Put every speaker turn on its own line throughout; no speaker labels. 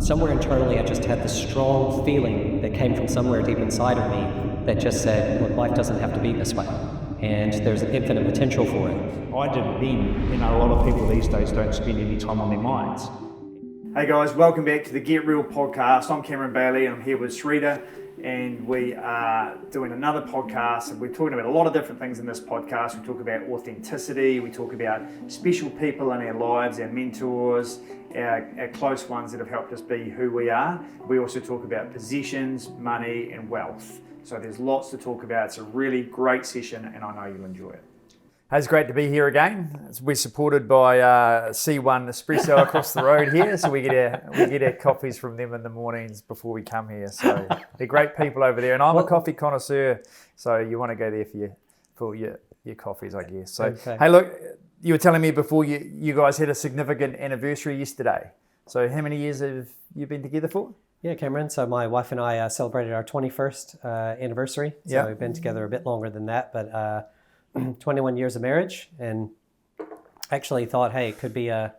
somewhere internally I just had this strong feeling that came from somewhere deep inside of me that just said, look, life doesn't have to be this way, and there's an infinite potential for it.
I didn't then. A lot of people these days don't spend any time on their minds. Hey guys, welcome back to the Get Real podcast. I'm Cameron Bailey and I'm here with Sridhar, and we are doing another podcast, and we're talking about a lot of different things in this podcast. We talk about authenticity, we talk about special people in our lives, our mentors, our close ones that have helped us be who we are. We also talk about possessions, money and wealth. So there's lots to talk about. It's a really great session and I know you'll enjoy it.
It's great to be here again. We're supported by C1 Espresso across the road here, so we get our coffees from them in the mornings before we come here. So they're great people over there, and I'm a coffee connoisseur, so you want to go there for your coffees, I guess. So okay. Hey, look, you were telling me before you guys had a significant anniversary yesterday. So how many years have you been together for?
Yeah, Cameron. So my wife and I celebrated our 21st anniversary. So we've been together a bit longer than that, but 21 years of marriage, and actually thought, hey, it could be a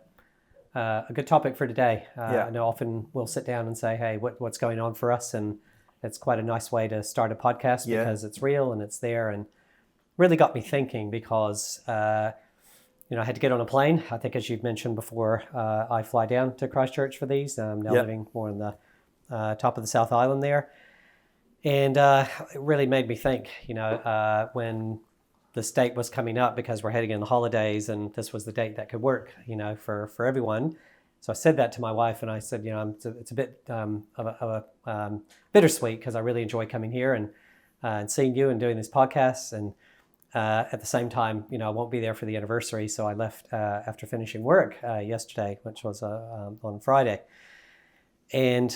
good topic for today. I know often we'll sit down and say, hey, what's going on for us? And it's quite a nice way to start a podcast because it's real and it's there, and really got me thinking because, I had to get on a plane. I think as you've mentioned before, I fly down to Christchurch for these. I'm now living more on the top of the South Island there. And it really made me think, when the date was coming up, because we're heading in the holidays and this was the date that could work, for everyone. So I said that to my wife and I said, it's a bit of a bittersweet because I really enjoy coming here and seeing you and doing these podcasts. And at the same time, I won't be there for the anniversary. So I left after finishing work yesterday, which was on Friday. And,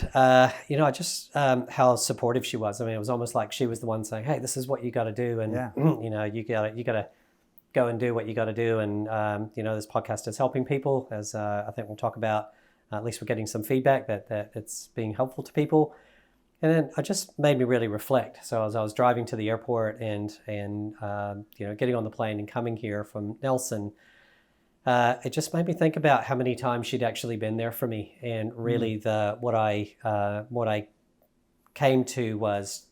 just how supportive she was. I mean, it was almost like she was the one saying, hey, this is what you got to do. And, you got to go and do what you got to do. And, this podcast is helping people, as I think we'll talk about. At least we're getting some feedback that it's being helpful to people. And then it just made me really reflect. So as I was driving to the airport and getting on the plane and coming here from Nelson, it just made me think about how many times she'd actually been there for me, and really what I came to was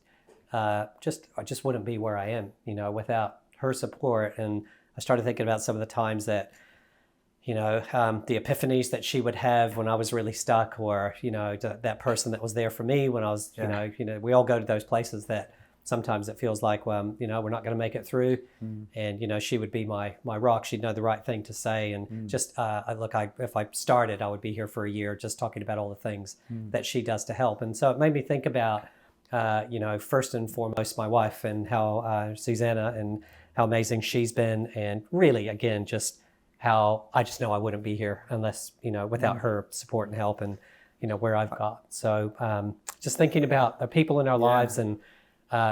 I just wouldn't be where I am, without her support. And I started thinking about some of the times that, the epiphanies that she would have when I was really stuck, or that person that was there for me when I was, we all go to those places that sometimes it feels like, we're not going to make it through. And, she would be my rock. She'd know the right thing to say. And if I started, I would be here for a year just talking about all the things that she does to help. And so it made me think about, first and foremost, my wife and how Susanna and how amazing she's been. And really, again, just how I just know I wouldn't be here unless, without her support and help and, where I've got. So just thinking about the people in our lives and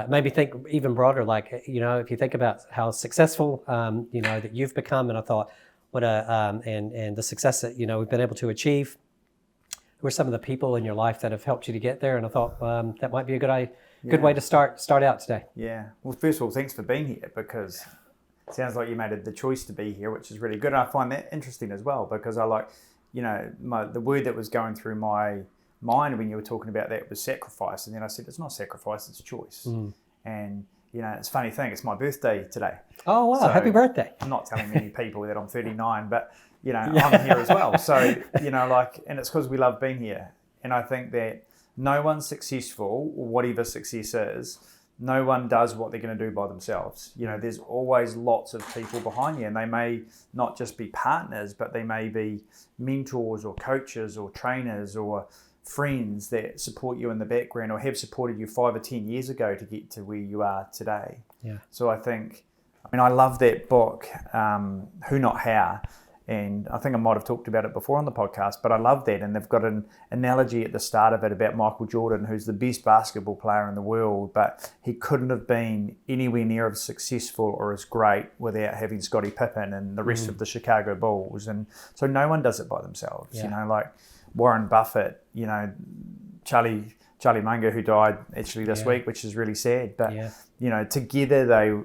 made me think even broader, like, if you think about how successful, that you've become, and I thought, and the success that, we've been able to achieve, who are some of the people in your life that have helped you to get there? And I thought that might be a good way to start out today.
Yeah. Well, first of all, thanks for being here, because it sounds like you made the choice to be here, which is really good. And I find that interesting as well, because I like, the word that was going through my mind when you were talking about that was sacrifice, and then I said it's not sacrifice, it's choice. And it's a funny thing, it's my birthday today.
Oh wow, so happy birthday.
I'm not telling many people that I'm 39, but I'm here as well, so and it's because we love being here. And I think that no one's successful, or whatever success is, no one does what they're going to do by themselves. There's always lots of people behind you, and they may not just be partners, but they may be mentors or coaches or trainers or friends that support you in the background, or have supported you 5 or 10 years ago to get to where you are today. So I love that book, Who Not How, and I think I might have talked about it before on the podcast, but I love that. And they've got an analogy at the start of it about Michael Jordan, who's the best basketball player in the world, but he couldn't have been anywhere near as successful or as great without having Scottie Pippen and the rest of the Chicago Bulls. And so no one does it by themselves. Like Warren Buffett, Charlie Munger, who died actually this week, which is really sad. But together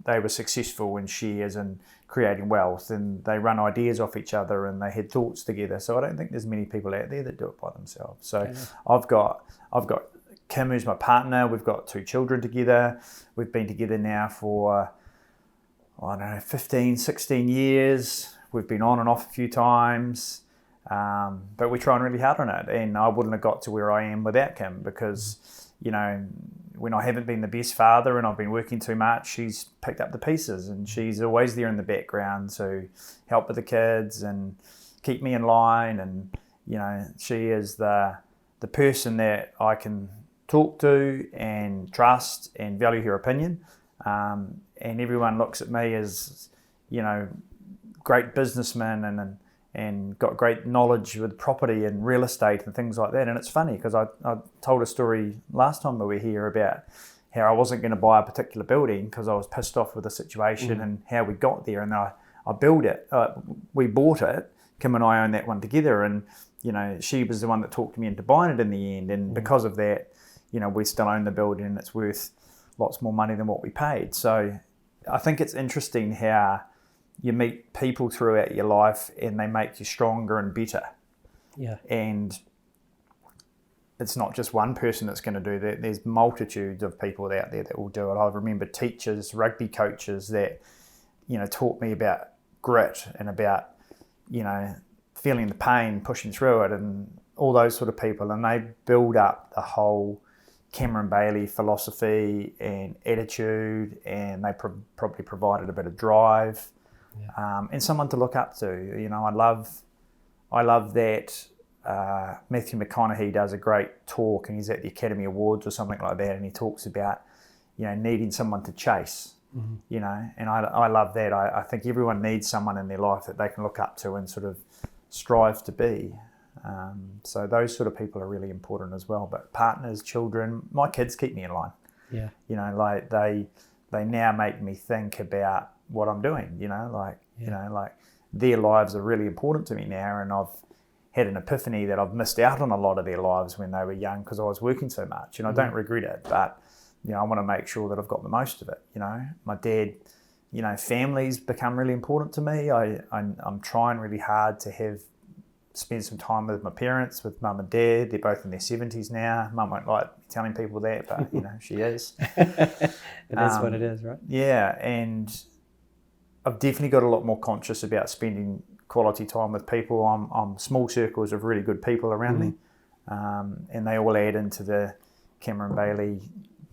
they were successful in shares and creating wealth, and they run ideas off each other, and they had thoughts together. So I don't think there's many people out there that do it by themselves. So I've got Kim, who's my partner. We've got 2 children together. We've been together now for, I don't know, 15, 16 years. We've been on and off a few times, but we're trying really hard on it. And I wouldn't have got to where I am without Kim, because, you know, when I haven't been the best father and I've been working too much, she's picked up the pieces, and she's always there in the background to help with the kids and keep me in line. And, you know, she is the person that I can talk to and trust and value her opinion. And everyone looks at me as, you know, great businessman and got great knowledge with property and real estate and things like that. And it's funny because I told a story last time we were here about how I wasn't going to buy a particular building because I was pissed off with the situation and how we got there. And I built it. We bought it. Kim and I own that one together. And, you know, she was the one that talked me into buying it in the end. And because of that, you know, we still own the building and it's worth lots more money than what we paid. So I think it's interesting how you meet people throughout your life and they make you stronger and better.
Yeah.
And it's not just one person that's going to do that. There's multitudes of people out there that will do it. I remember teachers, rugby coaches that, you know, taught me about grit and about, you know, feeling the pain, pushing through it, and all those sort of people. And they build up the whole Cameron Bailey philosophy and attitude, and they probably provided a bit of drive. Yeah. And someone to look up to. You know, I love that Matthew McConaughey does a great talk, and he's at the Academy Awards or something like that, and he talks about, you know, needing someone to chase, you know, and I love that. I think everyone needs someone in their life that they can look up to and sort of strive to be. So those sort of people are really important as well. But partners, children, my kids keep me in line.
Yeah.
You know, like they now make me think about what I'm doing, you know, like, you know, like their lives are really important to me now. And I've had an epiphany that I've missed out on a lot of their lives when they were young because I was working so much, and I don't regret it, but, you know, I want to make sure that I've got the most of it. You know, my dad, you know, family's become really important to me. I'm trying really hard to spend some time with my parents, with mum and dad. They're both in their 70s now. Mum won't like telling people that, but, you know, she is.
It is what it is, right?
Yeah, and I've definitely got a lot more conscious about spending quality time with people. I'm small circles of really good people around me, and they all add into the Cameron Bailey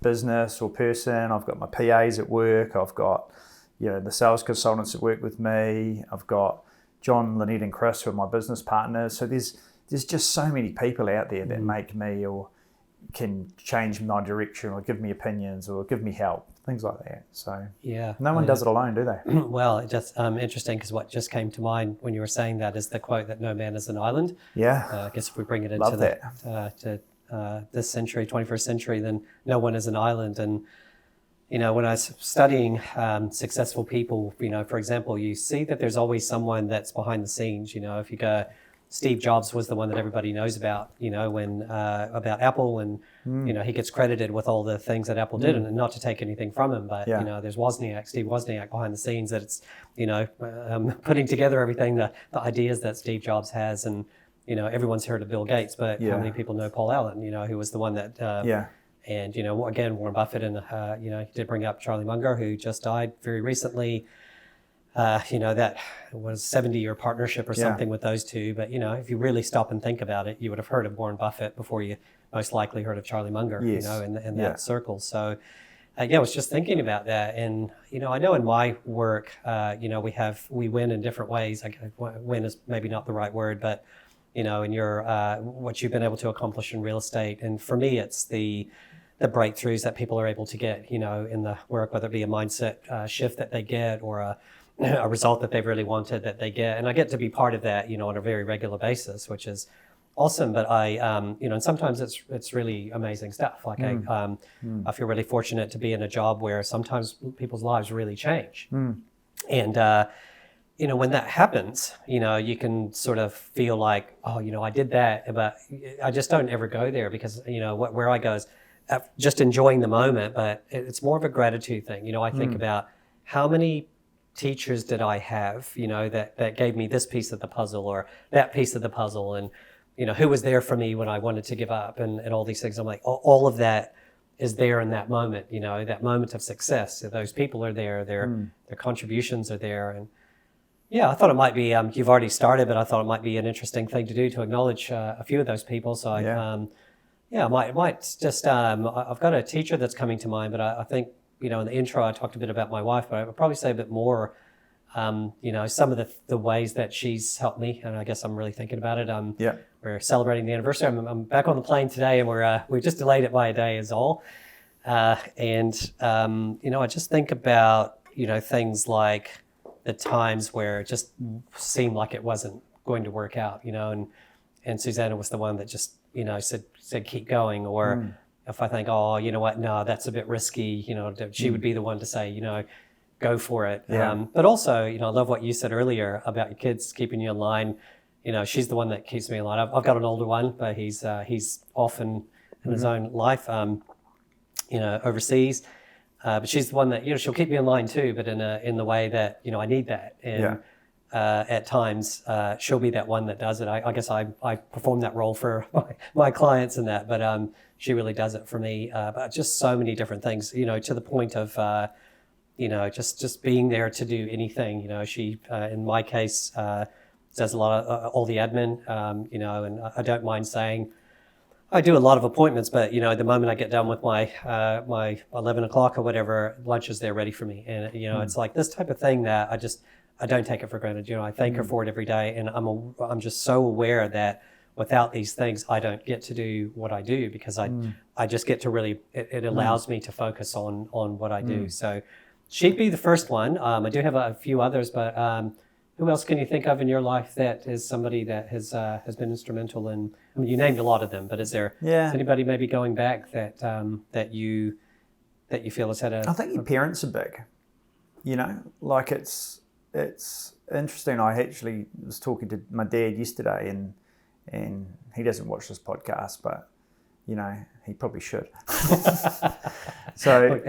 business or person. I've got my PAs at work. I've got, you know, the sales consultants that work with me. I've got John, Lynette and Chris, who are my business partners. So there's just so many people out there that make me or can change my direction or give me opinions or give me help, things like that. So
yeah,
no one does it alone, do they?
Well, it's just interesting because what just came to mind when you were saying that is the quote that no man is an island.
Yeah.
I guess if we bring it into this century, 21st century, then no one is an island. And, you know, when I was studying successful people, you know, for example, you see that there's always someone that's behind the scenes. You know, if you go, Steve Jobs was the one that everybody knows about, you know, when about Apple, and, you know, he gets credited with all the things that Apple did, and not to take anything from him, but, you know, there's Steve Wozniak behind the scenes that it's, you know, putting together everything, the ideas that Steve Jobs has. And, you know, everyone's heard of Bill Gates, but how many people know Paul Allen, you know, who was the one that, and, you know, again, Warren Buffett, and, you know, he did bring up Charlie Munger, who just died very recently. You know, that was a 70-year partnership or something with those two. But, you know, if you really stop and think about it, you would have heard of Warren Buffett before you most likely heard of Charlie Munger, you know, in that circle. So, I was just thinking about that. And, you know, I know in my work, you know, we win in different ways. Win is maybe not the right word, but, you know, in your, what you've been able to accomplish in real estate. And for me, it's the breakthroughs that people are able to get, you know, in the work, whether it be a mindset shift that they get or a result that they've really wanted that they get. And I get to be part of that, you know, on a very regular basis, which is awesome. But I, you know, and sometimes it's really amazing stuff. Like I feel really fortunate to be in a job where sometimes people's lives really change. And, you know, when that happens, you know, you can sort of feel like, oh, you know, I did that, but I just don't ever go there because, you know, where I go is just enjoying the moment, but it's more of a gratitude thing. You know, I think about how many teachers did I have, that gave me this piece of the puzzle or that piece of the puzzle, and who was there for me when I wanted to give up, and all these things. I'm like, all of that is there in that moment, that moment of success. So those people are there, their contributions are there. And yeah, I thought it might be, you've already started, but I thought it might be an interesting thing to do to acknowledge a few of those people. So I might just, I've got a teacher that's coming to mind, but I think, in the intro, I talked a bit about my wife, but I would probably say a bit more, some of the ways that she's helped me. And I guess I'm really thinking about it. We're celebrating the anniversary. I'm back on the plane today, and we just delayed it by a day is all. I just think about, things like the times where it just seemed like it wasn't going to work out, and Susanna was the one that just, said keep going. Or if I think, oh, you know what, no, that's a bit risky, she would be the one to say, go for it. But also, I love what you said earlier about your kids keeping you in line. She's the one that keeps me in line. I've got an older one, but he's off in his own life, overseas. But she's the one that, she'll keep me in line too, but in the way that, I need that. And at times, she'll be that one that does it. I guess I perform that role for my clients and that, but she really does it for me. But just so many different things, to the point of, just being there to do anything. She, in my case, does a lot of all the admin, and I don't mind saying, I do a lot of appointments, but the moment I get done with my 11 o'clock or whatever, lunch is there ready for me, and it's like this type of thing that I don't take it for granted. I thank her for it every day, and I'm just so aware that without these things, I don't get to do what I do, because I just get to really it allows me to focus on what I do. So she'd be the first one. I do have a few others, but. Who else can you think of in your life that is somebody that has been instrumental in? I mean, you named a lot of them, but is anybody maybe going back that you feel has had a?
I think your parents are big. Like it's interesting. I actually was talking to my dad yesterday, and he doesn't watch this podcast, but he probably should. So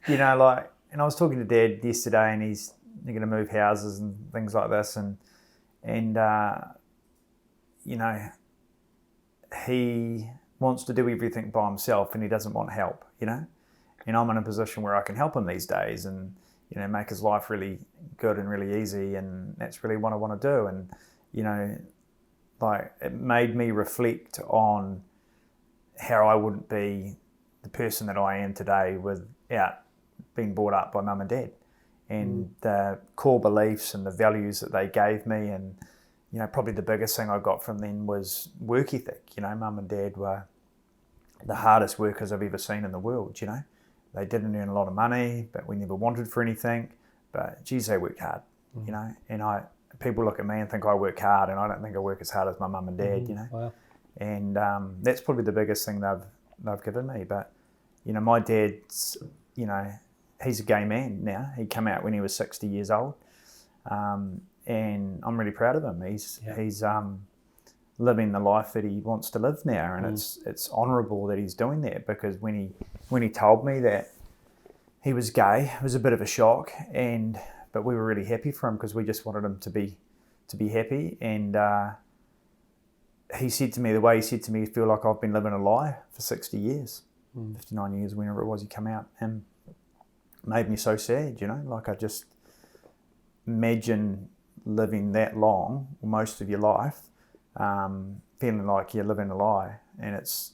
and I was talking to Dad yesterday, and they're going to move houses and things like this, and he wants to do everything by himself, and he doesn't want help, and I'm in a position where I can help him these days, and make his life really good and really easy, and that's really what I want to do. And it made me reflect on how I wouldn't be the person that I am today without being brought up by mum and dad. And the core beliefs and the values that they gave me, and probably the biggest thing I got from them was work ethic. Mum and dad were the hardest workers I've ever seen in the world. They didn't earn a lot of money, but we never wanted for anything. But geez, they worked hard. And people look at me and think I work hard, and I don't think I work as hard as my mum and dad.
Wow.
And that's probably the biggest thing they've given me. But my dad's he's a gay man now. He came out when he was 60 years old, and I'm really proud of him. He's living the life that he wants to live now, and it's honourable that he's doing that, because when he told me that he was gay, it was a bit of a shock, but we were really happy for him, because we just wanted him to be happy. And he said to me, the way he said to me, I feel like I've been living a lie for 60 years, 59 years, whenever it was he came out, and made me so sad, I just imagine living that long, most of your life, feeling like you're living a lie. And it's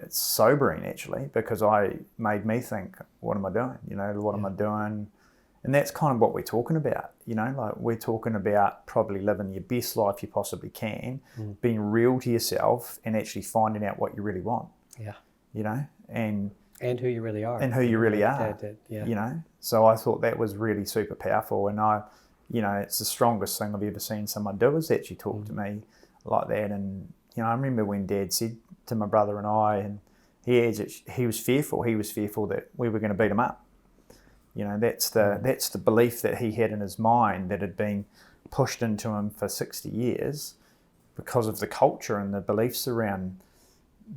sobering, actually, because I made me think, what am I doing? What am I doing? And that's kind of what we're talking about, we're talking about probably living your best life you possibly can, being real to yourself, and actually finding out what you really want.
And who you really are.
And who you really are.
Yeah.
So I thought that was really super powerful. And it's the strongest thing I've ever seen someone do, is actually talk to me like that. And, I remember when Dad said to my brother and I, and he was fearful. He was fearful that we were going to beat him up. That's the belief that he had in his mind that had been pushed into him for 60 years because of the culture and the beliefs around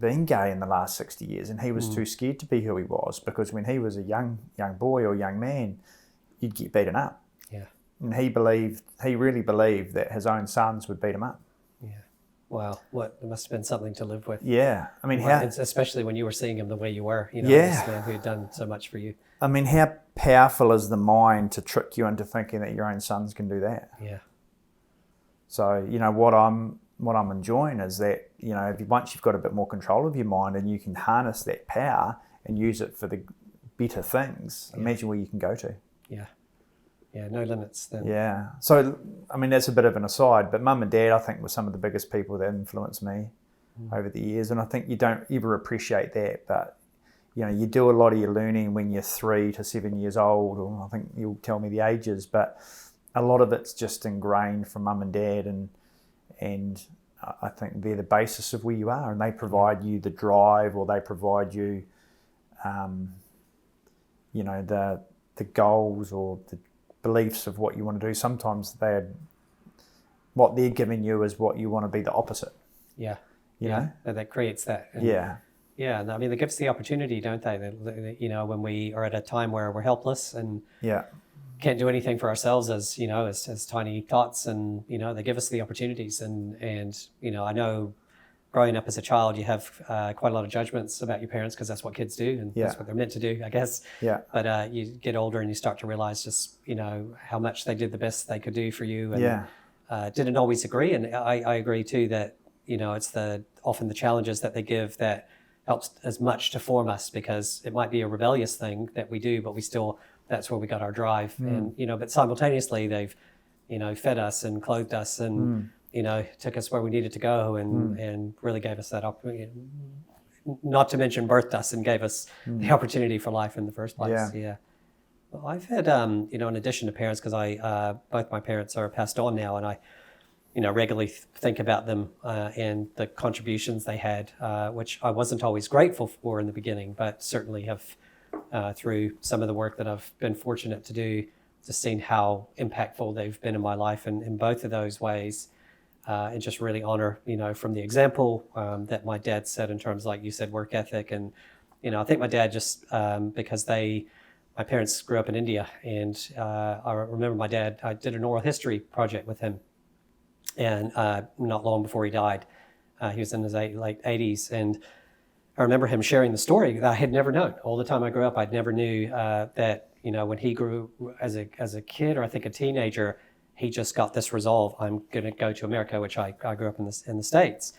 being gay in the last 60 years, and he was too scared to be who he was, because when he was a young boy or young man, you'd get beaten up.
Yeah.
And he really believed that his own sons would beat him up.
Yeah. Wow. It must have been something to live with.
Yeah. I mean,
especially when you were seeing him the way you were, this man who had done so much for you.
I mean, how powerful is the mind to trick you into thinking that your own sons can do that?
Yeah.
So, what I'm enjoying is that, once you've got a bit more control of your mind and you can harness that power and use it for the better things, imagine where you can go to.
Yeah. Yeah, no limits then.
Yeah. So, I mean, that's a bit of an aside, but Mum and Dad, I think, were some of the biggest people that influenced me over the years. And I think you don't ever appreciate that, but, you do a lot of your learning when you're 3 to 7 years old, or I think you'll tell me the ages, but a lot of it's just ingrained from Mum and Dad, and I think they're the basis of where you are, and they provide you the drive, or they provide you, the goals or the beliefs of what you want to do. Sometimes what they're giving you is what you want to be the opposite.
Yeah.
You know?
And that creates that. And
yeah.
Yeah. I mean, they give us the opportunity, don't they? When we are at a time where we're helpless and can't do anything for ourselves as tiny tots, and, they give us the opportunities. And I know growing up as a child, you have quite a lot of judgments about your parents because that's what kids do, and that's what they're meant to do, I guess.
Yeah.
But you get older and you start to realize just, how much they did the best they could do for you. And didn't always agree. And I agree too that, it's often the challenges that they give that helps as much to form us, because it might be a rebellious thing that we do, but that's where we got our drive. And, but simultaneously they've, fed us and clothed us and, took us where we needed to go, and really gave us that opportunity, not to mention birthed us and gave us the opportunity for life in the first place. Yeah. Well, I've had, in addition to parents, because both my parents are passed on now, and I, regularly think about them and the contributions they had, which I wasn't always grateful for in the beginning, but certainly have, through some of the work that I've been fortunate to do, just seen how impactful they've been in my life in both of those ways. And just really honor, from the example that my dad set in terms, like you said, work ethic. And, I think my dad just, because my parents grew up in India, and I remember my dad, I did an oral history project with him, and not long before he died, he was in his late 80s. And I remember him sharing the story that I had never known. All the time I grew up, I never knew that, when he grew as a kid, or I think a teenager, he just got this resolve: I'm going to go to America, which I grew up in the States.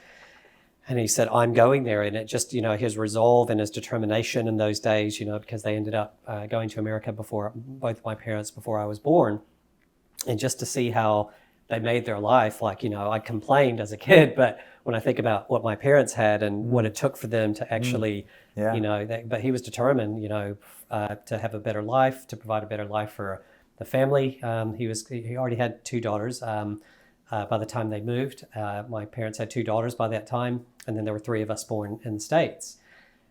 And he said, I'm going there. And it just, his resolve and his determination in those days, because they ended up going to America both my parents before I was born. And just to see how they made their life, like, I complained as a kid, but when I think about what my parents had and what it took for them to actually, but he was determined, to have a better life, to provide a better life for the family. He already had 2 daughters by the time they moved. My parents had 2 daughters by that time, and then there were 3 of us born in the States.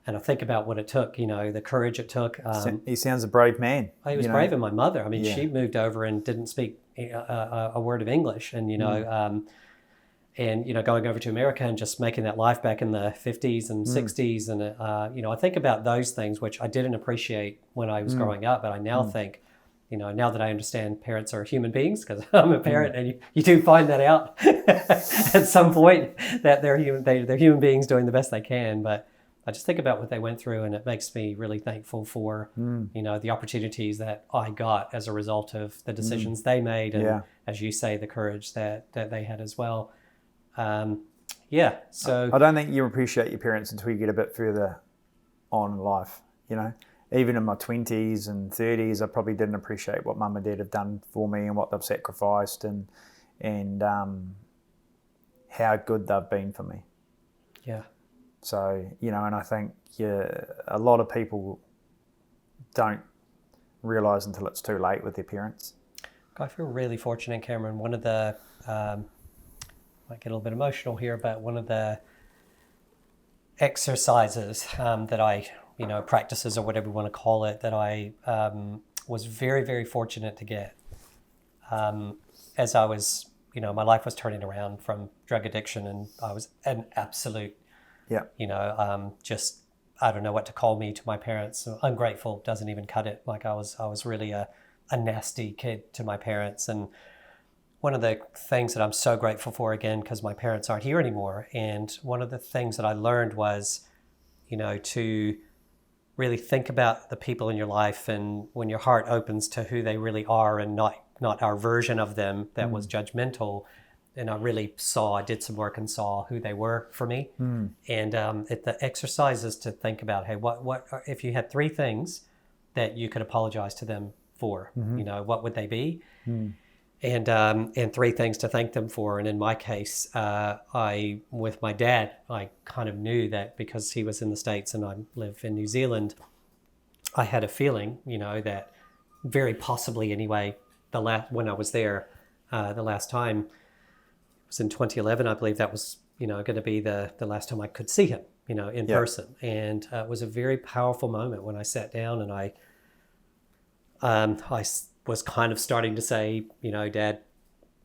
And I think about what it took, the courage it took.
He sounds a brave man.
He was brave, and my mother. I mean, she moved over and didn't speak a word of English, and going over to America and just making that life back in the 50s and 60s, and I think about those things which I didn't appreciate when I was growing up, but I now think. Now that I understand parents are human beings, because I'm a parent, and you do find that out at some point, that they're human beings doing the best they can. But I just think about what they went through, and it makes me really thankful for, the opportunities that I got as a result of the decisions they made, and as you say, the courage that they had as well. So
I don't think you appreciate your parents until you get a bit further on in life, Even in my 20s and 30s, I probably didn't appreciate what Mum and Dad have done for me and what they've sacrificed, and how good they've been for me.
Yeah.
So, and I think a lot of people don't realise until it's too late with their parents.
I feel really fortunate, Cameron. One of the, I might get a little bit emotional here, but one of the exercises that I practices, or whatever you want to call it, that I was very, very fortunate to get as I was, my life was turning around from drug addiction, and I was an absolute, just, I don't know what to call me to my parents. Ungrateful doesn't even cut it. Like I was really a a nasty kid to my parents. And one of the things that I'm so grateful for, again, because my parents aren't here anymore, and one of the things that I learned was, to really think about the people in your life, and when your heart opens to who they really are and not our version of them that was judgmental. And I did some work and saw who they were for me. And the exercise is to think about, hey, what if you had 3 things that you could apologize to them for, what would they be? And 3 things to thank them for. And in my case, with my dad, I kind of knew that because he was in the States and I live in New Zealand, I had a feeling, that very possibly anyway, when I was there the last time, it was in 2011, I believe that was, going to be the last time I could see him, in person. And it was a very powerful moment when I sat down and I was kind of starting to say, Dad,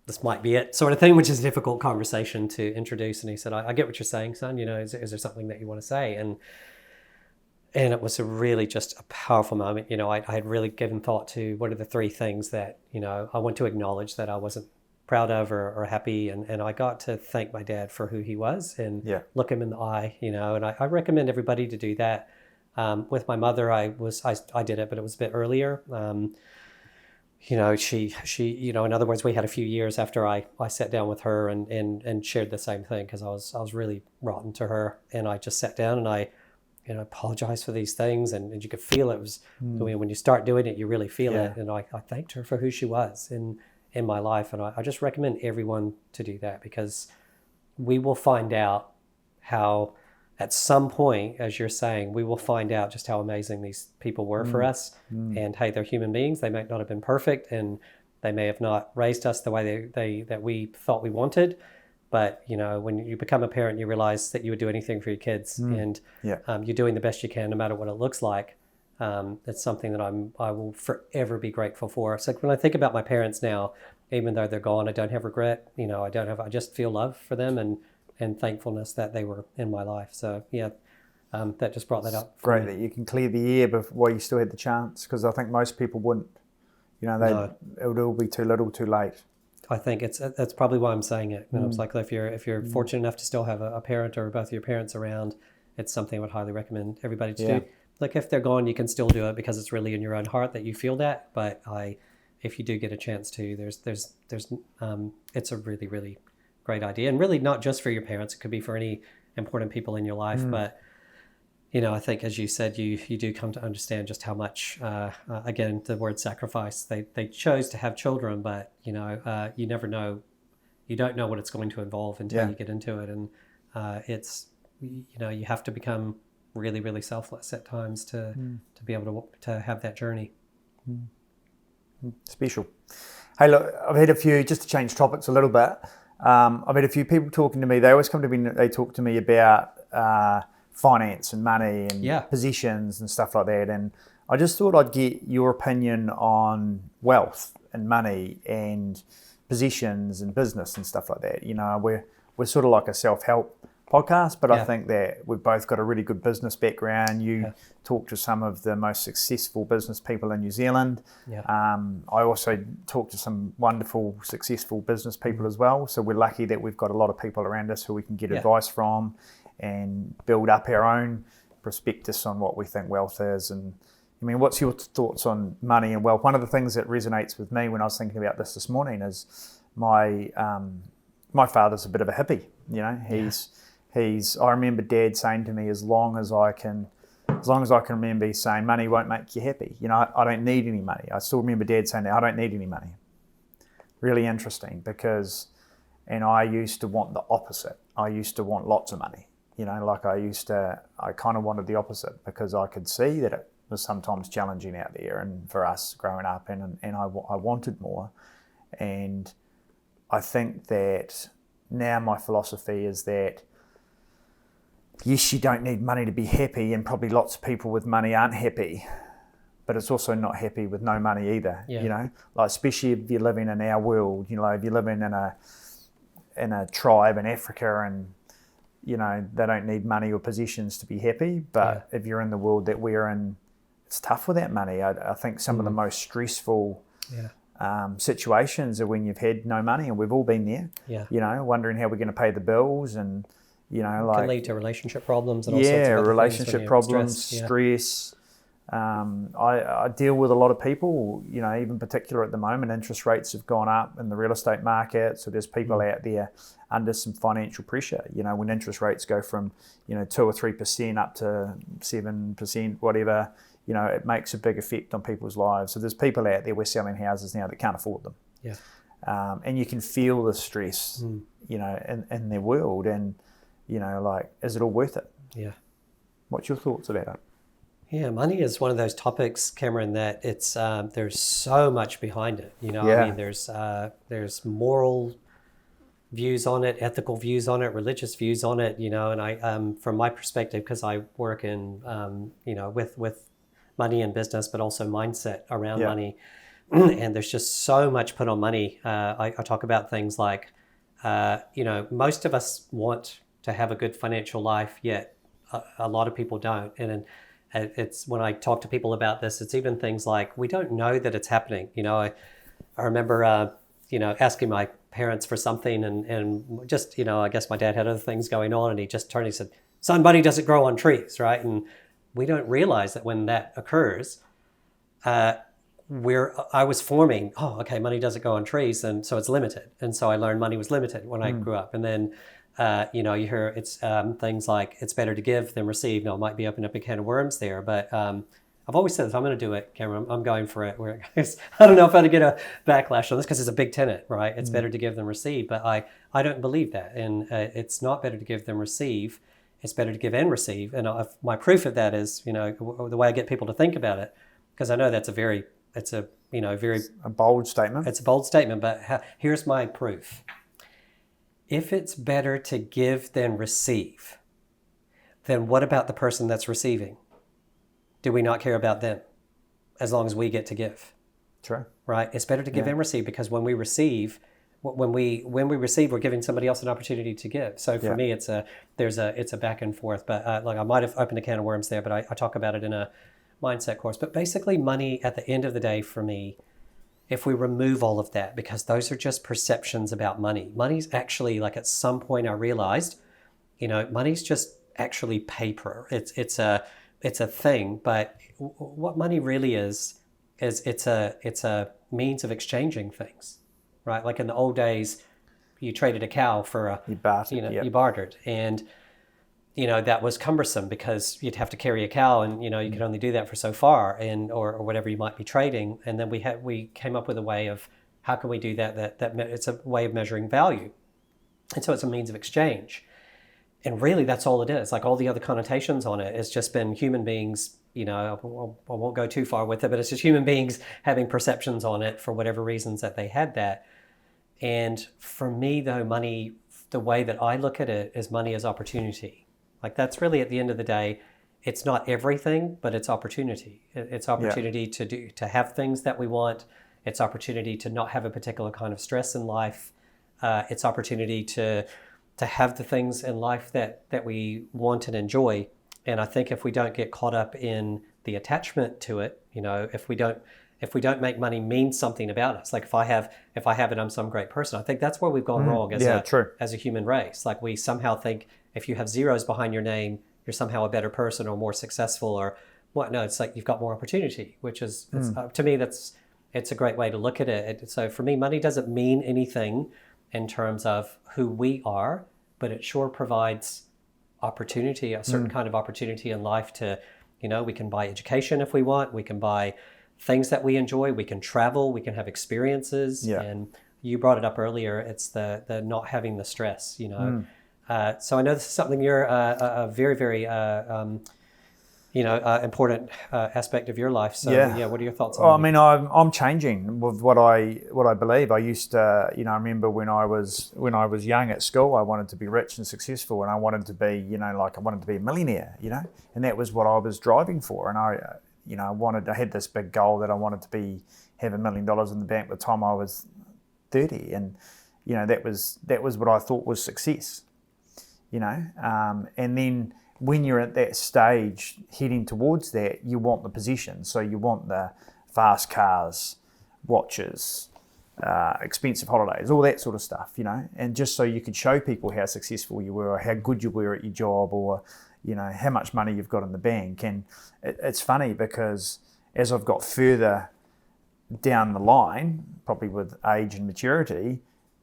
this might be it, sort of thing, which is a difficult conversation to introduce. And he said, I get what you're saying, son. Is there something that you want to say? And it was just a powerful moment. I had really given thought to what are the 3 things that, I want to acknowledge that I wasn't proud of or happy. And I got to thank my dad for who he was and look him in the eye, and I recommend everybody to do that. With my mother, I did it, but it was a bit earlier. She in other words, we had a few years after I sat down with her and shared the same thing, because I was really rotten to her. And I just sat down and I, apologized for these things. And you could feel it was, when you start doing it, you really feel it. And I thanked her for who she was in my life. And I just recommend everyone to do that, because we will find out how, at some point, as you're saying, we will find out just how amazing these people were for us. And hey, they're human beings. They might not have been perfect, and they may have not raised us the way that we thought we wanted. But, when you become a parent, you realize that you would do anything for your kids, and you're doing the best you can, no matter what it looks like. It's something that I will forever be grateful for. So when I think about my parents now, even though they're gone, I don't have regret. I just feel love for them and thankfulness that they were in my life. So that just brought that up.
Great that you can clear the air while you still had the chance, because I think most people wouldn't. It would all be too little, too late.
I think that's probably why I'm saying it. And I was like, if you're fortunate enough to still have a parent or both of your parents around, it's something I would highly recommend everybody to do. Like, if they're gone, you can still do it because it's really in your own heart that you feel that. But if you do get a chance to, it's a really, really great idea. And really not just for your parents, it could be for any important people in your life. But, I think, as you said, you do come to understand just how much, again, the word sacrifice, they chose to have children, but, you never know, you don't know what it's going to involve until you get into it. And it's, you have to become really, really selfless at times to be able to have that journey.
Special. Hey, look, I've had a few, just to change topics a little bit, I've had a few people talking to me. They always come to me, they talk to me about finance and money and positions and stuff like that. And I just thought I'd get your opinion on wealth and money and positions and business and stuff like that. We're sort of like a self-help podcast, but I think that we've both got a really good business background. You talk to some of the most successful business people in New Zealand. I also talk to some wonderful, successful business people as well. So we're lucky that we've got a lot of people around us who we can get advice from and build up our own prospectus on what we think wealth is. And I mean, what's your thoughts on money and wealth? One of the things that resonates with me when I was thinking about this morning is my father's a bit of a hippie. I remember Dad saying to me, as long as I can remember, he's saying, money won't make you happy. I don't need any money. I still remember Dad saying that, I don't need any money. Really interesting, because, and I used to want the opposite. I used to want lots of money. I kind of wanted the opposite, because I could see that it was sometimes challenging out there and for us growing up, and I wanted more. And I think that now my philosophy is that, yes, you don't need money to be happy, and probably lots of people with money aren't happy, but it's also not happy with no money either. Especially if you're living in our world, if you're living in a tribe in Africa, and they don't need money or positions to be happy. But if you're in the world that we're in, it's tough without money. I think some of the most stressful situations are when you've had no money, and we've all been there.
Yeah.
You know, wondering how we're going to pay the bills, and you know, like
can lead to relationship problems and all sorts of other
relationship
things when you're
problems,
stressed.
stress. I deal with a lot of people, you know, even particular at the moment, interest rates have gone up in the real estate market. So there's people out there under some financial pressure. You know, when interest rates go from, 2 or 3% up to 7%, whatever, you know, it makes a big effect on people's lives. So there's people out there, we're selling houses now that can't afford them.
Yeah.
And you can feel the stress, you know, in their world. And, you know, like, is it all worth it?
Yeah. What's
your thoughts about it?
Yeah, money is one of those topics, Cameron, that it's there's so much behind it. You know,
Yeah.
I mean, there's moral views on it, ethical views on it, religious views on it. You know, and I, from my perspective, because I work in, with money and business, but also mindset around money, and there's just so much put on money. I talk about things like, most of us want to have a good financial life, yet a lot of people don't, and it's when I talk to people about this, it's even things like we don't know that it's happening. You know, I remember, asking my parents for something and just, I guess my dad had other things going on, and he just turned and he said, "Son, money doesn't grow on trees," right? And we don't realize that when that occurs, I was forming, money doesn't grow on trees, and so it's limited. And so I learned money was limited when I grew up. And then you hear it's things like it's better to give than receive. Now, I might be opening up a can of worms there, but I've always said if I'm going to do it, Cameron, I'm going for it. I don't know if I'm going to get a backlash on this because it's a big tenet, right? It's better to give than receive, but I don't believe that. And it's not better to give than receive. It's better to give and receive. And my proof of that is, the way I get people to think about it, because I know that's a very
bold statement.
It's a bold statement, but here's my proof. If it's better to give than receive, then what about the person that's receiving? Do we not care about them as long as we get to give?
True.
Right? It's better to give and receive, because when we receive, we're giving somebody else an opportunity to give. So for me, it's a back and forth. But I might have opened a can of worms there, but I talk about it in a mindset course. But basically, money at the end of the day for me, if we remove all of that, because those are just perceptions about money. Money's actually, like, at some point I realized, money's just actually paper. It's a thing, but what money really is it's a means of exchanging things, right? Like in the old days, you traded a cow for
you bartered,
you bartered, and that was cumbersome because you'd have to carry a cow, and you could only do that for so far, and or whatever you might be trading. And then we came up with a way of how can we do that it's a way of measuring value, and so it's a means of exchange. And really, that's all it is. Like all the other connotations on it, it's just been human beings. I won't go too far with it, but it's just human beings having perceptions on it for whatever reasons that they had that. And for me, though, money, the way that I look at it is money as opportunity. Like that's really, at the end of the day, it's not everything, but it's opportunity. It's opportunity to have things that we want. It's opportunity to not have a particular kind of stress in life. It's opportunity to have the things in life that we want and enjoy. And I think if we don't get caught up in the attachment to it, if we don't make money mean something about us, like if I have it, I'm some great person. I think that's where we've gone wrong as a human race. Like we somehow think if you have zeros behind your name, you're somehow a better person or more successful or what? No, it's like you've got more opportunity, which is to me it's a great way to look at it. So for me, money doesn't mean anything in terms of who we are, but it sure provides opportunity, a certain kind of opportunity in life to, we can buy education if we want, we can buy things that we enjoy, we can travel, we can have experiences. And you brought it up earlier, it's the not having the stress, So I know this is something you're a very, very, important aspect of your life. So what are your thoughts on that?
I mean, I'm changing with what I believe. I used to, I remember when I was young at school, I wanted to be rich and successful, and I wanted to be, I wanted to be a millionaire, and that was what I was driving for. And I had this big goal that I wanted to have $1 million in the bank by the time I was 30, and that was what I thought was success, and then when you're at that stage heading towards that, you want the possession. So you want the fast cars, watches, expensive holidays, all that sort of stuff, and just so you could show people how successful you were or how good you were at your job or, how much money you've got in the bank. And it's funny because as I've got further down the line, probably with age and maturity,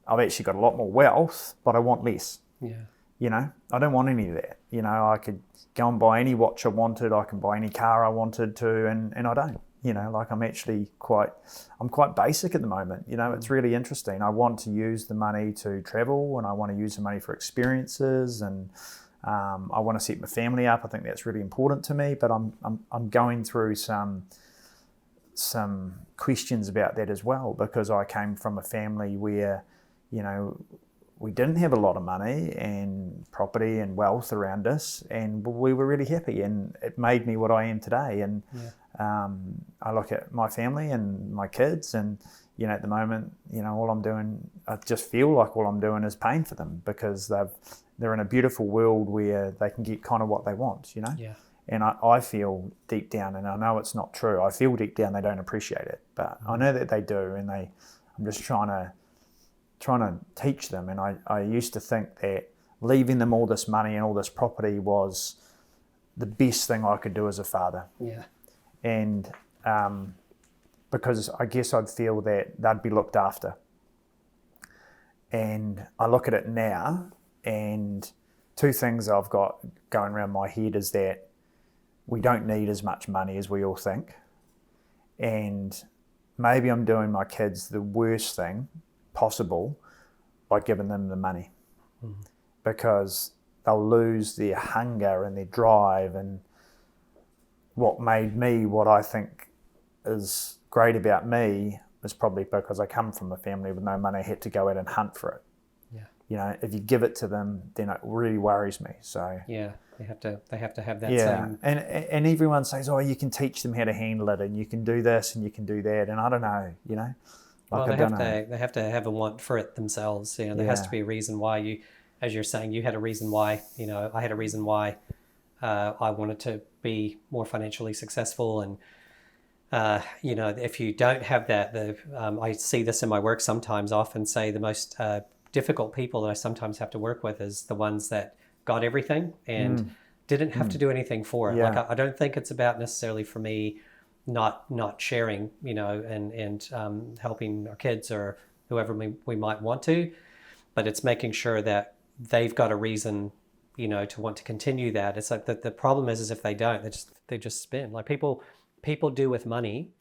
I've actually got a lot more wealth, but I want less.
Yeah.
I don't want any of that. I could go and buy any watch I wanted, I can buy any car I wanted to, and I don't. I'm quite basic at the moment. It's really interesting. I want to use the money to travel, and I want to use the money for experiences, and I want to set my family up. I think that's really important to me, but I'm going through some questions about that as well, because I came from a family where, we didn't have a lot of money and property and wealth around us, and we were really happy, and it made me what I am today. And I look at my family and my kids, and at the moment, all I'm doing, I just feel like all I'm doing is paying for them, because they're in a beautiful world where they can get kind of what they want.
Yeah.
And I feel deep down, and I know it's not true, I feel deep down they don't appreciate it, but I know that they do, and I'm just trying to teach them. And I used to think that leaving them all this money and all this property was the best thing I could do as a father.
Yeah.
And because I guess I'd feel that they'd be looked after. And I look at it now, and two things I've got going around my head is that we don't need as much money as we all think. And maybe I'm doing my kids the worst thing possible by giving them the money, because they'll lose their hunger and their drive. And what made me what I think is great about me is probably because I come from a family with no money. I had to go out and hunt for it.
Yeah.
If you give it to them, then it really worries me. So
yeah, they have to have that
yeah.
same.
And everyone says, oh, you can teach them how to handle it, and you can do this and you can do that, and I don't know.
Well, they have to have a want for it themselves. There has to be a reason why you, as you're saying, you had a reason why. I had a reason why I wanted to be more financially successful. And if you don't have that, I see this in my work sometimes. Often say the most difficult people that I sometimes have to work with is the ones that got everything and didn't have to do anything for it.
Yeah.
Like I don't think it's about necessarily for me not sharing, and helping our kids or whoever we might want to, but it's making sure that they've got a reason, to want to continue that. It's like the problem is if they don't, they just spend. Like people do with money.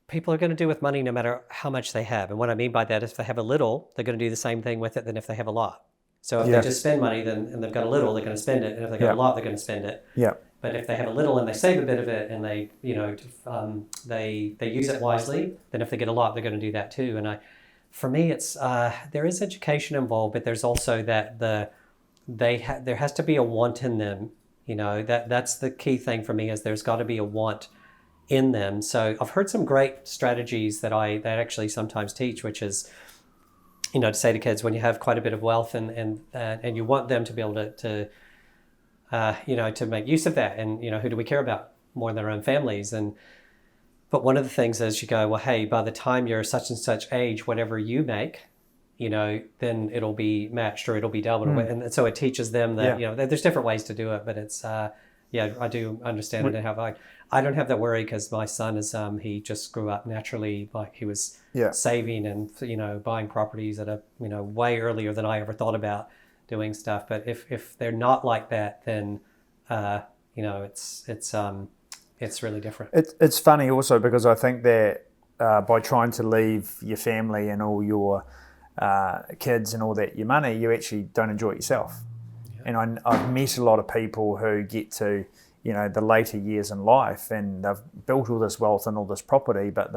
People are going to do with money no matter how much they have. And what I mean by that is if they have a little, they're going to do the same thing with it than if they have a lot. So if they just spend money, and they've got a little, they're going to spend it. And if they've got a lot, they're going to spend it.
Yeah.
But if they have a little and they save a bit of it and they, they use it wisely, then if they get a lot, they're going to do that too. And for me, it's there is education involved, but there's also that there has to be a want in them. That's the key thing for me is there's got to be a want in them. So I've heard some great strategies that I actually sometimes teach, which is, to say to kids when you have quite a bit of wealth and you want them to be able to make use of that. And, who do we care about more than our own families? But one of the things is you go, well, hey, by the time you're such and such age, whatever you make, then it'll be matched or it'll be doubled. And so it teaches them that, there's different ways to do it, but it's, I do understand it and have, I don't have that worry because my son is, he just grew up naturally, like he was saving and, buying properties at a, way earlier than I ever thought about doing stuff. But if they're not like that, then, it's really different.
It's funny also because I think that by trying to leave your family and all your kids and all that, your money, you actually don't enjoy it yourself. Yeah. And I've met a lot of people who get to, the later years in life and they've built all this wealth and all this property, but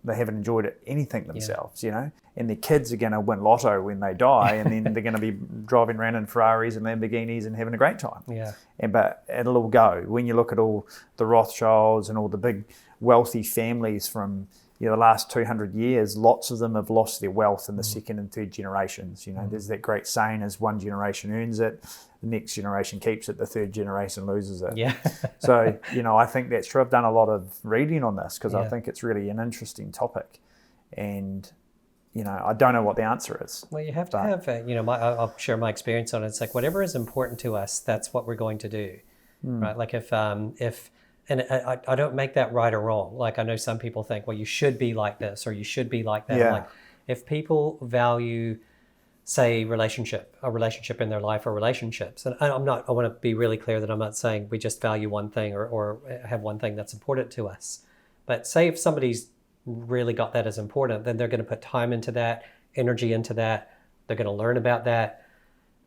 they haven't enjoyed anything themselves, and their kids are going to win lotto when they die and then they're going to be driving around in Ferraris and Lamborghinis and having a great time.
Yeah.
But it'll all go. When you look at all the Rothschilds and all the big wealthy families from the last 200 years, lots of them have lost their wealth in the second and third generations. There's that great saying, as one generation earns it, the next generation keeps it, the third generation loses it.
Yeah.
So, I think that's true. I've done a lot of reading on this because I think it's really an interesting topic. And, I don't know what the answer is.
Well, you have to have, I'll share my experience on it. It's like whatever is important to us, that's what we're going to do, right? Like if and I don't make that right or wrong. Like I know some people think, well, you should be like this or you should be like that.
Yeah.
Like if people value, say, a relationship in their life or relationships, and I want to be really clear that I'm not saying we just value one thing or have one thing that's important to us. But say if somebody's really got that as important, then they're going to put time into that, energy into that. They're going to learn about that.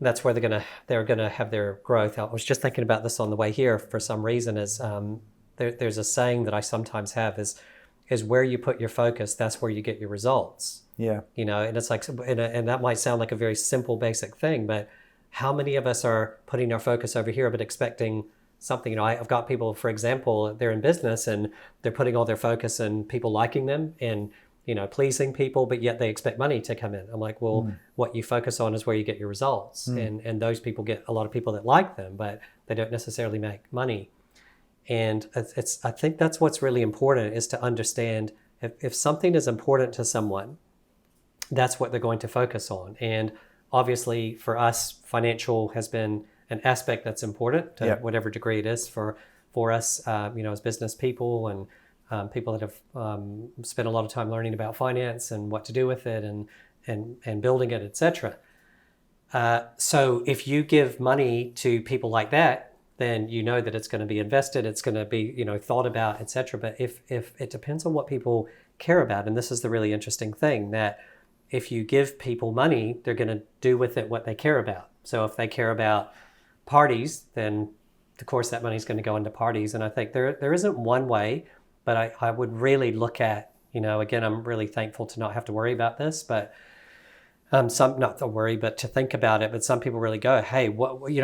That's where they're gonna have their growth. I was just thinking about this on the way here for some reason. Is there's a saying that I sometimes have is where you put your focus, that's where you get your results.
Yeah.
And it's like, and that might sound like a very simple, basic thing, but how many of us are putting our focus over here but expecting something? I've got people, for example, they're in business and they're putting all their focus in people liking them and pleasing people, but yet they expect money to come in. I'm like, well, what you focus on is where you get your results. And those people get a lot of people that like them, but they don't necessarily make money. And I think that's what's really important, is to understand if something is important to someone, that's what they're going to focus on. And obviously for us, financial has been an aspect that's important to whatever degree it is for us, as business people and people that have spent a lot of time learning about finance and what to do with it and building it, etc. So if you give money to people like that, then that it's going to be invested, it's going to be thought about, etc. But if it depends on what people care about, and this is the really interesting thing, that if you give people money, they're going to do with it what they care about. So if they care about parties, then of course that money is going to go into parties. And I think there isn't one way. But I would really look at, again, I'm really thankful to not have to worry about this, but not to worry, but to think about it. But some people really go, hey,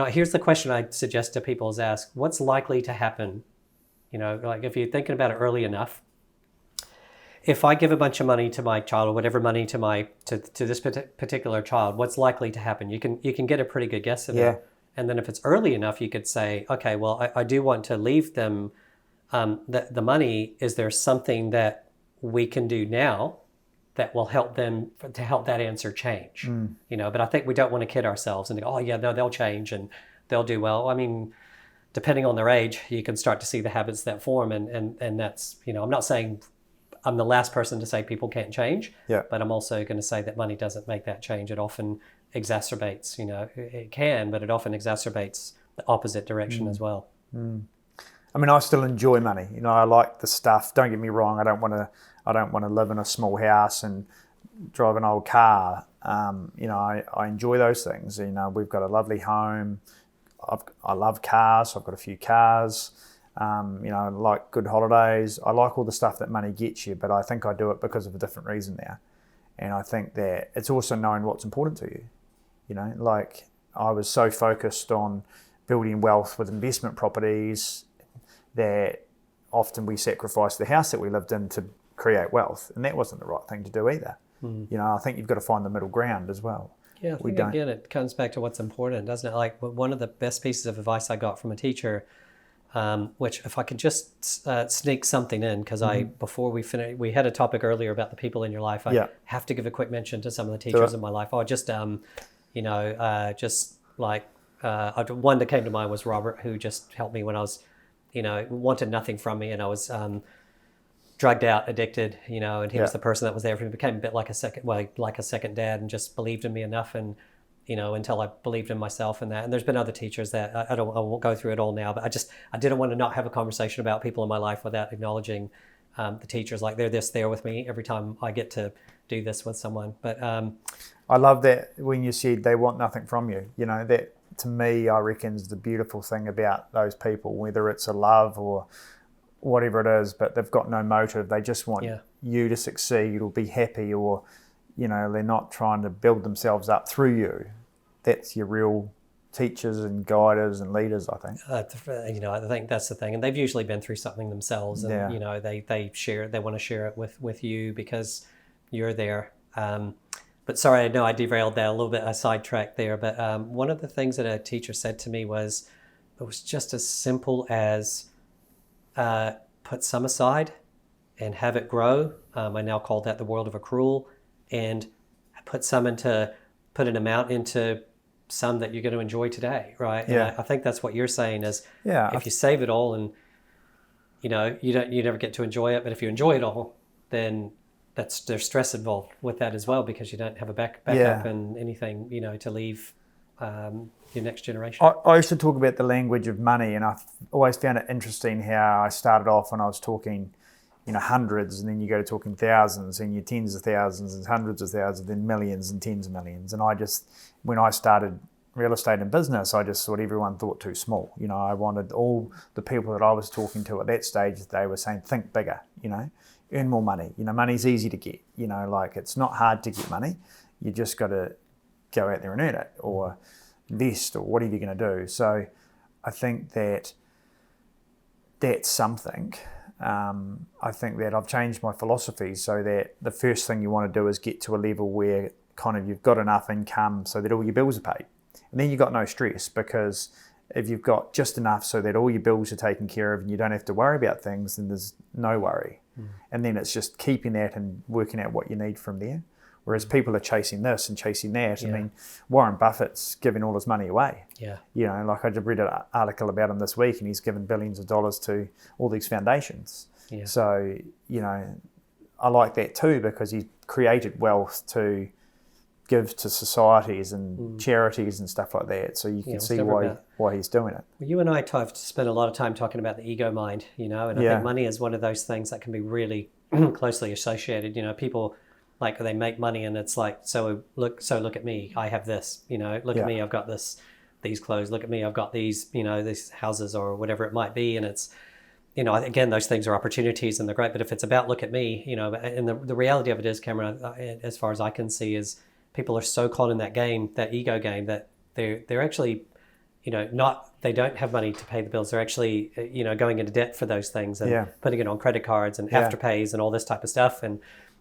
here's the question I suggest to people is ask, what's likely to happen? Like if you're thinking about it early enough, if I give a bunch of money to my child or whatever money to this particular child, what's likely to happen? You can get a pretty good guess of it. And then if it's early enough, you could say, okay, well, I do want to leave them the money. Is there something that we can do now that will help them to help that answer change? But I think we don't want to kid ourselves and go, oh yeah, no, they'll change and they'll do well. I mean, depending on their age, you can start to see the habits that form, and that's, I'm not saying I'm the last person to say people can't change, but I'm also going to say that money doesn't make that change. It often exacerbates, it can, but it often exacerbates the opposite direction as well.
I mean, I still enjoy money. I like the stuff. Don't get me wrong. I don't want to live in a small house and drive an old car. I enjoy those things. We've got a lovely home. I love cars. So I've got a few cars. I like good holidays. I like all the stuff that money gets you, but I think I do it because of a different reason now. And I think that it's also knowing what's important to you. Like I was so focused on building wealth with investment properties that often we sacrificed the house that we lived in to create wealth, and that wasn't the right thing to do either. I think you've got to find the middle ground as well.
Yeah, I think again it comes back to what's important, doesn't it? Like one of the best pieces of advice I got from a teacher, which if I could just sneak something in, because before we finished, we had a topic earlier about the people in your life. I have to give a quick mention to some of the teachers in my life. One that came to mind was Robert, who just helped me when I was, wanted nothing from me, and I was drugged out, addicted, and he was the person that was there for me. Became a bit like a second dad, and just believed in me enough, and until I believed in myself and that. And there's been other teachers that I won't go through it all now, but I didn't want to not have a conversation about people in my life without acknowledging the teachers. Like they're there with me every time I get to do this with someone. But
I love that when you said they want nothing from you. That to me, I reckon is the beautiful thing about those people, whether it's a love or whatever it is, but they've got no motive. They just want you to succeed or be happy, or they're not trying to build themselves up through you. That's your real teachers and guiders and leaders, I think.
I think that's the thing, and they've usually been through something themselves, and
Yeah.
they want to share it with you because you're there. But sorry, I know I derailed that a little bit. I sidetracked there, but one of the things that a teacher said to me was, it was just as simple as put some aside and have it grow. I now call that the world of accrual, and put an amount into some that you're going to enjoy today, right?
Yeah.
And I think that's what you're saying is,
Yeah.
if you save it all and you never get to enjoy it, but if you enjoy it all, then there's stress involved with that as well, because you don't have a backup and anything, to leave your next generation.
I used to talk about the language of money, and I always found it interesting how I started off when I was talking, hundreds, and then you go to talking thousands, and you're tens of thousands and hundreds of thousands, then millions and tens of millions. And when I started real estate and business, I just thought everyone thought too small. I wanted all the people that I was talking to at that stage, they were saying, think bigger, earn more money. Money's easy to get, it's not hard to get money. You just got to go out there and earn it, or invest, or whatever you're going to do. So I think that's something. I think that I've changed my philosophy so that the first thing you want to do is get to a level where kind of you've got enough income so that all your bills are paid. And then you've got no stress, because if you've got just enough so that all your bills are taken care of and you don't have to worry about things, then there's no worry. And then it's just keeping that and working out what you need from there. Whereas people are chasing this and chasing that.
Yeah.
I mean, Warren Buffett's giving all his money away.
Yeah.
I just read an article about him this week, and he's given billions of dollars to all these foundations.
Yeah.
So, I like that too, because he created wealth to give to societies and charities and stuff like that. So you can see why he's doing it.
Well, you and I have spent a lot of time talking about the ego mind, and I think money is one of those things that can be really closely associated. People, like, they make money and it's like, so look at me, I have this, look at me, I've got these clothes, look at me, I've got these, these houses or whatever it might be. And it's, again, those things are opportunities and they're great, but if it's about look at me, and the reality of it is, Cameron, as far as I can see, is people are so caught in that game, that ego game, that they're actually, they don't have money to pay the bills. They're actually, going into debt for those things and putting it on credit cards and afterpays and all this type of stuff. And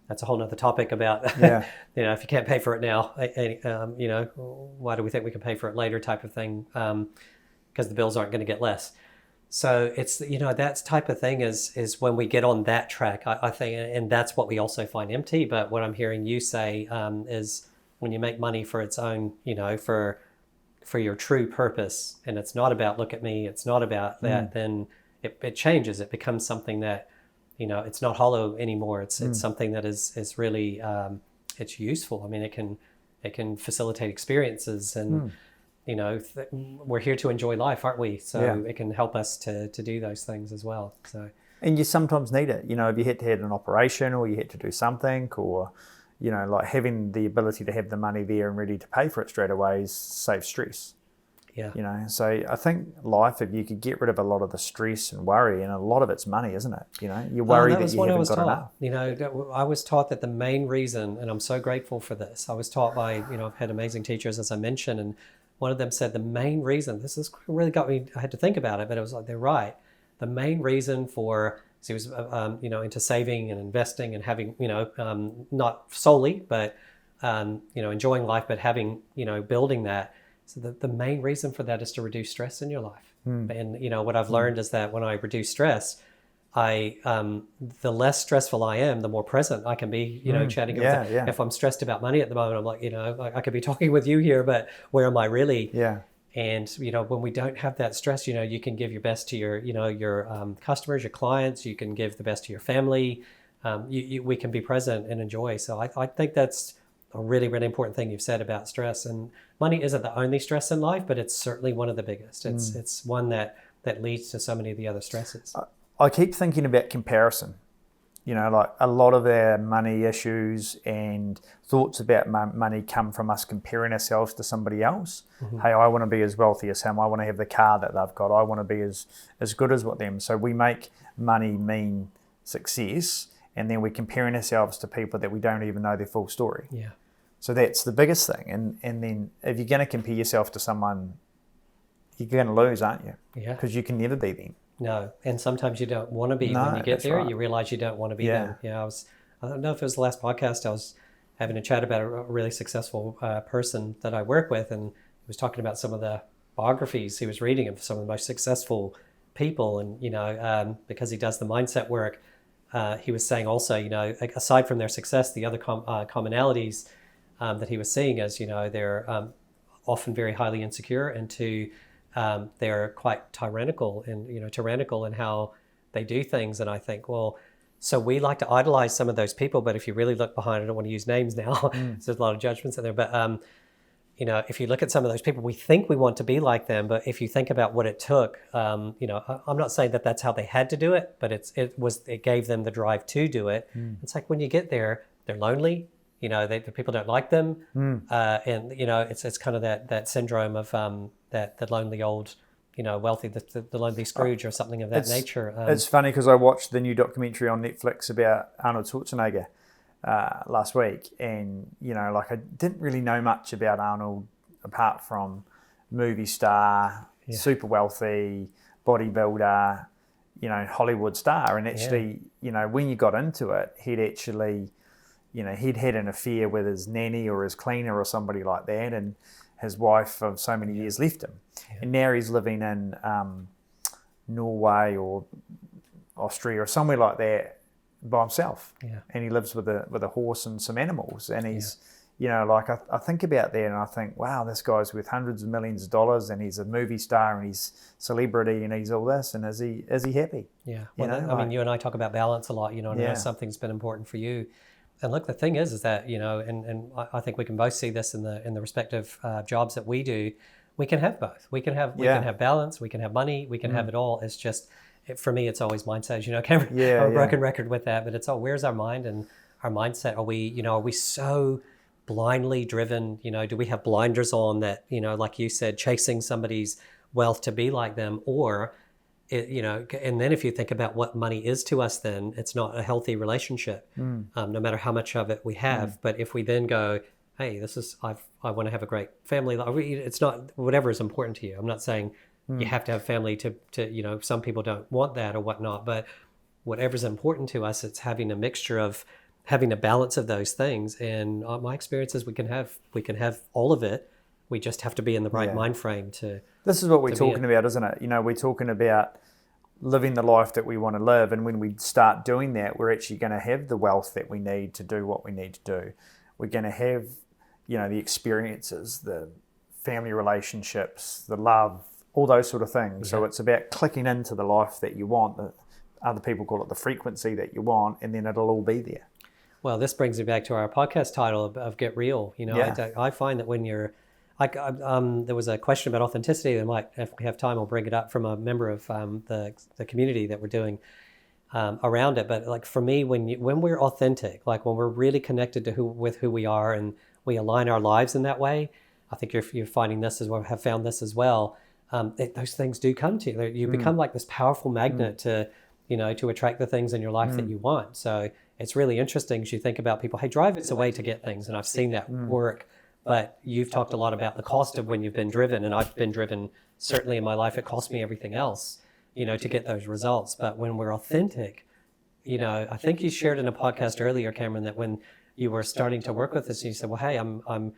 that's a whole nother topic about, if you can't pay for it now, why do we think we can pay for it later type of thing? Because the bills aren't going to get less. So it's, that type of thing is when we get on that track, I think, and that's what we also find empty. But what I'm hearing you say is when you make money for its own, for your true purpose, and it's not about look at me, it's not about that, then it changes. It becomes something that, it's not hollow anymore. It's something that is really, it's useful. I mean, it can facilitate experiences, and we're here to enjoy life, aren't we? So it can help us to do those things as well. So,
and you sometimes need it. If you had to have an operation, or you had to do something, or like having the ability to have the money there and ready to pay for it straight away saves stress.
Yeah.
So I think life, if you could get rid of a lot of the stress and worry, and a lot of it's money, isn't it? You worry that you haven't got enough.
I was taught that the main reason, and I'm so grateful for this, I was taught by, I've had amazing teachers, as I mentioned, and one of them said the main reason, this has really got me, I had to think about it, but it was like, they're right. The main reason for, so he was, into saving and investing and having, not solely, but, enjoying life, but having, building that. So the main reason for that is to reduce stress in your life. And, what I've learned is that when I reduce stress, the less stressful I am, the more present I can be, chatting. If I'm stressed about money at the moment, I'm like, I could be talking with you here, but where am I really?
Yeah.
And, when we don't have that stress, you can give your best to your customers, your clients, you can give the best to your family. We can be present and enjoy. So I think that's a really, really important thing you've said about stress. And money isn't the only stress in life, but it's certainly one of the biggest. It's one that leads to so many of the other stresses.
I keep thinking about comparison. Like a lot of our money issues and thoughts about money come from us comparing ourselves to somebody else. Hey, I want to be as wealthy as him. I want to have the car that they've got. I want to be as good as what them. So we make money mean success, and then we're comparing ourselves to people that we don't even know their full story.
Yeah.
So that's the biggest thing. And then if you're going to compare yourself to someone you're going to lose, aren't you?
Yeah.
Because you can never be them.
No, and sometimes you don't want to be
No,
when you get
that's
there.
right.
You realize you don't want to be them. Yeah, I don't know if it was the last podcast. I was having a chat about a really successful person that I work with, and he was talking about some of the biographies he was reading of some of the most successful people, and because he does the mindset work, he was saying also, aside from their success, the other commonalities that he was seeing is, they're often very highly insecure, and they're quite tyrannical in how they do things. And I think, well, so we like to idolize some of those people, but if you really look behind, I don't want to use names now, so there's a lot of judgments in there, but if you look at some of those people, we think we want to be like them, but if you think about what it took, I'm not saying that that's how they had to do it, but it gave them the drive to do it. It's like when you get there, they're lonely. The people don't like them, and it's kind of that syndrome of that lonely old, wealthy, the lonely Scrooge or something of that nature.
It's funny because I watched the new documentary on Netflix about Arnold Schwarzenegger last week, and I didn't really know much about Arnold apart from movie star, super wealthy, bodybuilder, Hollywood star, and actually, when you got into it, he'd actually. He'd had an affair with his nanny or his cleaner or somebody like that, and his wife of so many years left him. Yeah. And now he's living in Norway or Austria or somewhere like that by himself. Yeah. And he lives with a horse and some animals. And he's, I think about that and I think, wow, this guy's worth hundreds of millions of dollars, and he's a movie star and he's celebrity and he's all this. And is he happy?
Yeah. Well, you and I talk about balance a lot, and I know something's been important for you. And look, the thing is that, and I think we can both see this in the respective jobs that we do. We can have both. We can have balance. We can have money. We can have it all. It's just, for me, it's always mindset. Cameron, I'm a broken record with that. But it's where's our mind and our mindset? Are we so blindly driven? Do we have blinders on that? Like you said, chasing somebody's wealth to be like them, or and then if you think about what money is to us, then it's not a healthy relationship, no matter how much of it we have. But if we then go, hey, I want to have a great family. It's not whatever is important to you. I'm not saying you have to have family to some people don't want that or whatnot, but whatever's important to us, it's having a mixture of having a balance of those things. And my experience is we can have all of it. We just have to be in the right mind frame to.
This is what we're talking about, isn't it? We're talking about living the life that we want to live, and when we start doing that, we're actually going to have the wealth that we need to do what we need to do. We're going to have, the experiences, the family relationships, the love, all those sort of things. Yeah. So it's about clicking into the life that you want. The other people call it the frequency that you want, and then it'll all be there.
Well, this brings me back to our podcast title of Get Real. I find that when you're there was a question about authenticity that might, if we have time, we'll bring it up from a member of the community that we're doing around it. But like for me, when we're authentic, like when we're really connected to who we are and we align our lives in that way, I think you're finding this as well, have found this as well. Those things do come to you. You become like this powerful magnet to attract the things in your life that you want. So it's really interesting as you think about people, hey, drive is a way to get things. And I've seen that work. But you've talked a lot about the cost of when you've been driven, and I've been driven, certainly in my life, it cost me everything else, to get those results. But when we're authentic, I think you shared in a podcast earlier, Cameron, that when you were starting to work with this, you said, well, hey, I'm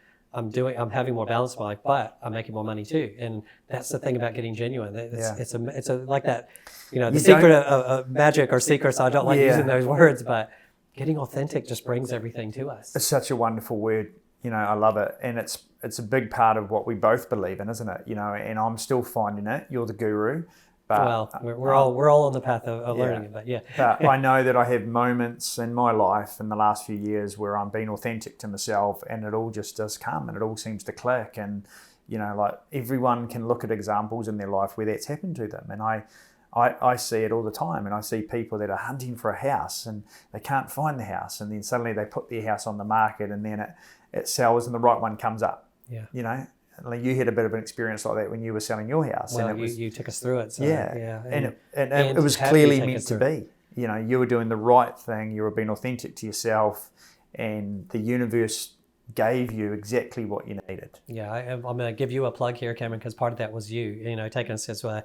having more balance in my life, but I'm making more money too. And that's the thing about getting genuine. It's like that, the secret of magic or secrets. I don't like using those words, but getting authentic just brings everything to us.
It's such a wonderful word. I love it, and it's a big part of what we both believe in, isn't it? And I'm still finding it. You're the guru, but
we're all on the path of learning it. But
but I know that I have moments in my life in the last few years where I'm being authentic to myself, and it all just does come, and it all seems to click. And like everyone can look at examples in their life where that's happened to them, and I see it all the time, and I see people that are hunting for a house and they can't find the house, and then suddenly they put their house on the market, and then it sells and the right one comes up. Yeah. Like you had a bit of an experience like that when you were selling your house.
Well,
and
you took us through it. So,
and it was clearly meant to be. You were doing the right thing. You were being authentic to yourself, and the universe gave you exactly what you needed.
Yeah, I'm going to give you a plug here, Cameron, because part of that was you know, taking us as I